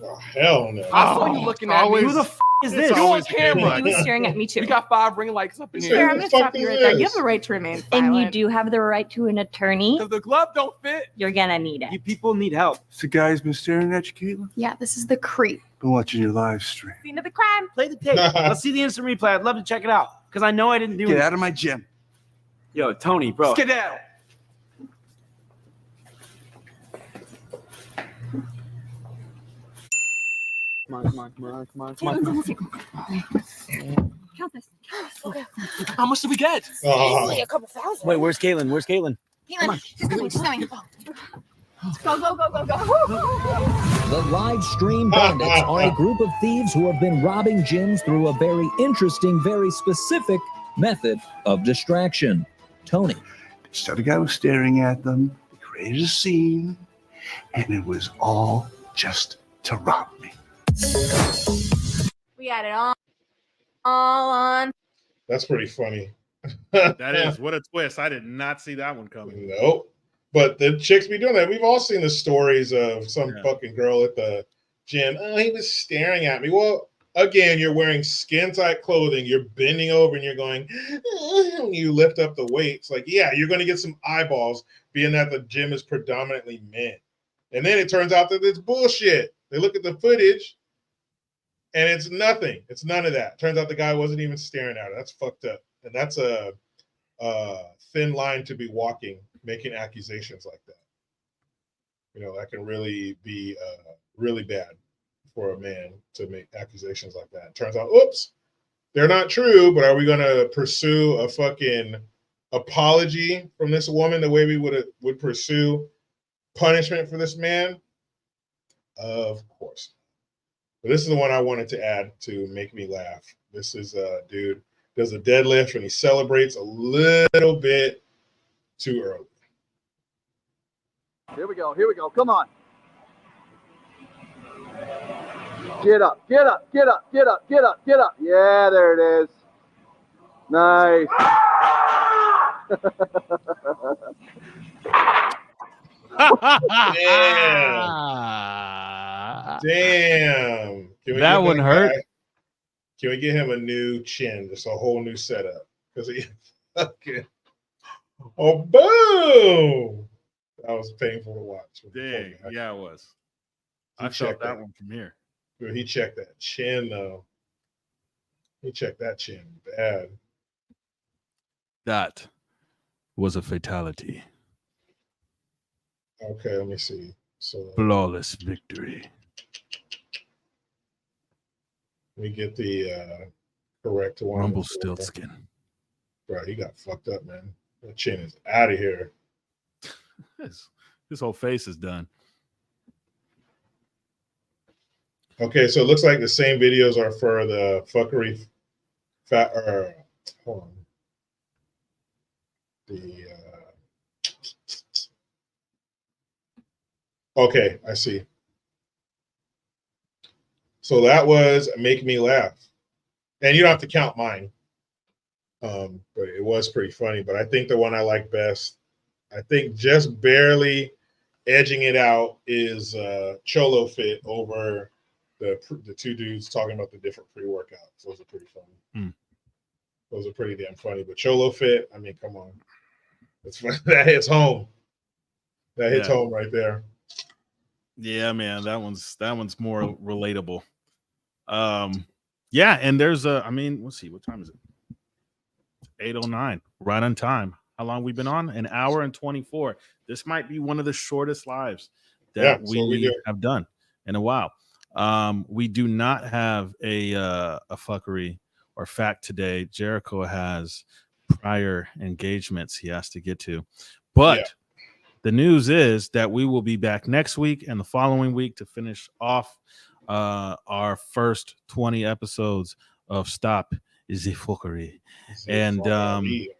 Oh, hell no. I saw you looking at me. Who the f is It's this? always camera. He was staring at me too. We got 5 ring lights up in Sure. Here, here. I'm going Who to the stop fuck you is right there. You this? have the right to remain And you silent. do have the right to an attorney. If the glove don't fit. You're gonna need it. You people need help. It's the guy who's been staring at you, Caitlin. Yeah, this is the creep. Been watching your live stream. Scene of the crime. Play the tape. Let's see the instant replay. I'd love to check it out because I know I didn't do Get it. out of my gym. Yo, Tony, bro. Skedaddle. Come on. Count this. Okay. How much did we get? Easily a couple thousand. Wait, where's Caitlin? Where's Caitlin? Caitlin, she's coming. She's coming. Go, go, go, go, go. The live stream bandits are a group of thieves who have been robbing gyms through a very interesting, very specific method of distraction. Tony. So the guy was staring at them. They created a scene, and it was all just to rob me. We got it all on. That's pretty funny. That is what a twist. I did not see that one coming. Nope. But the chicks be doing that. We've all seen the stories of some fucking girl at the gym. Oh, he was staring at me. Well, again, you're wearing skin tight clothing. You're bending over and you're going, you lift up the weights. Like, yeah, you're going to get some eyeballs being that the gym is predominantly men. And then it turns out that it's bullshit. They look at the footage and it's nothing. It's none of that. Turns out the guy wasn't even staring at her. That's fucked up. And that's a thin line to be walking, making accusations like that. You know, that can really be really bad for a man to make accusations like that. Turns out, oops, they're not true, but are we going to pursue a fucking apology from this woman the way we would pursue punishment for this man? Of course. But this is the one I wanted to add to make me laugh. This is a dude does a deadlift and he celebrates a little bit too early. Here we go. Here we go. Come on. Get up. Get up. Get up. Get up. Get up. Get up. Yeah, there it is. Nice. Damn. That one hurt. Can we get him a new chin? Just a whole new setup. Because he fucking oh boom. That was painful to watch. Dang, yeah, it was. I felt checked that one from here. Dude, he checked that chin though. He checked that chin bad. That was a fatality. Okay, let me see. So Flawless victory. we get the correct one. Rumpelstiltskin. Bro, he got fucked up, man. That chin is out of here. His whole face is done. Okay, so it looks like the same videos are for the fuckery hold on. Okay, I see. So that was Make Me Laugh. And you don't have to count mine. But it was pretty funny. But I think the one I like best, I think just barely edging it out is Cholo Fit over the two dudes talking about the different pre-workouts. Those are pretty funny. Those are pretty damn funny. But Cholo Fit, I mean, come on. It's that hits home. That hits home right there. Yeah, man, that one's more relatable. Yeah, and there's I mean, let's see, what time is it? 8:09, right on time. How long we been on? An hour and 24. This might be one of the shortest lives that we have done in a while. We do not have a fuckery or fact today. Jericho has prior engagements he has to get to, but the news is that we will be back next week and the following week to finish off our first 20 episodes of Stop the Fuckery. And you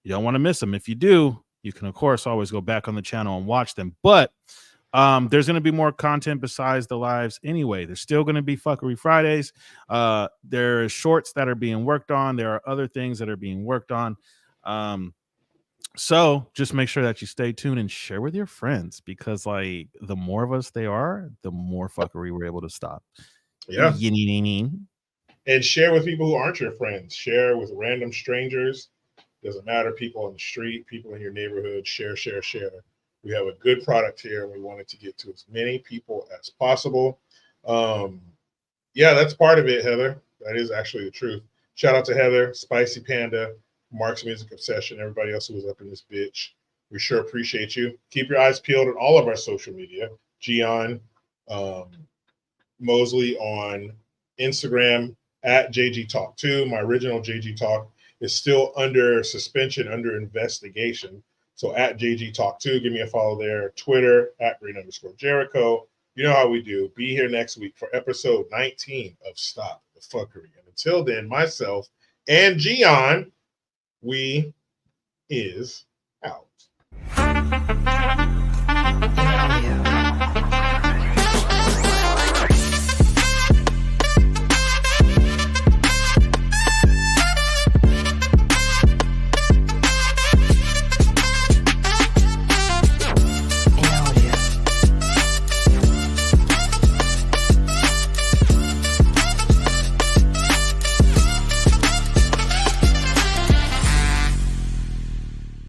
don't want to miss them. If you do, you can of course always go back on the channel and watch them. But there's going to be more content besides the lives anyway. There's still going to be Fuckery Fridays. There are shorts that are being worked on. There are other things that are being worked on. So just make sure that you stay tuned and share with your friends, because like the more of us they are, the more fuckery we're able to stop. Yeah. And share with people who aren't your friends. Share with random strangers. Doesn't matter, people on the street, people in your neighborhood. Share. We have a good product here, and we wanted to get to as many people as possible. Yeah, that's part of it, Heather. That is actually the truth. Shout out to Heather, Spicy Panda, Mark's Music Obsession, everybody else who was up in this bitch. We sure appreciate you. Keep your eyes peeled on all of our social media. Gian Mosley on Instagram, at JG Talk 2. My original JG Talk is still under suspension, under investigation. So at JG Talk 2, give me a follow there. Twitter, at @green_Jericho. You know how we do. Be here next week for episode 19 of Stop the Fuckery. And until then, myself and Gian, we is out.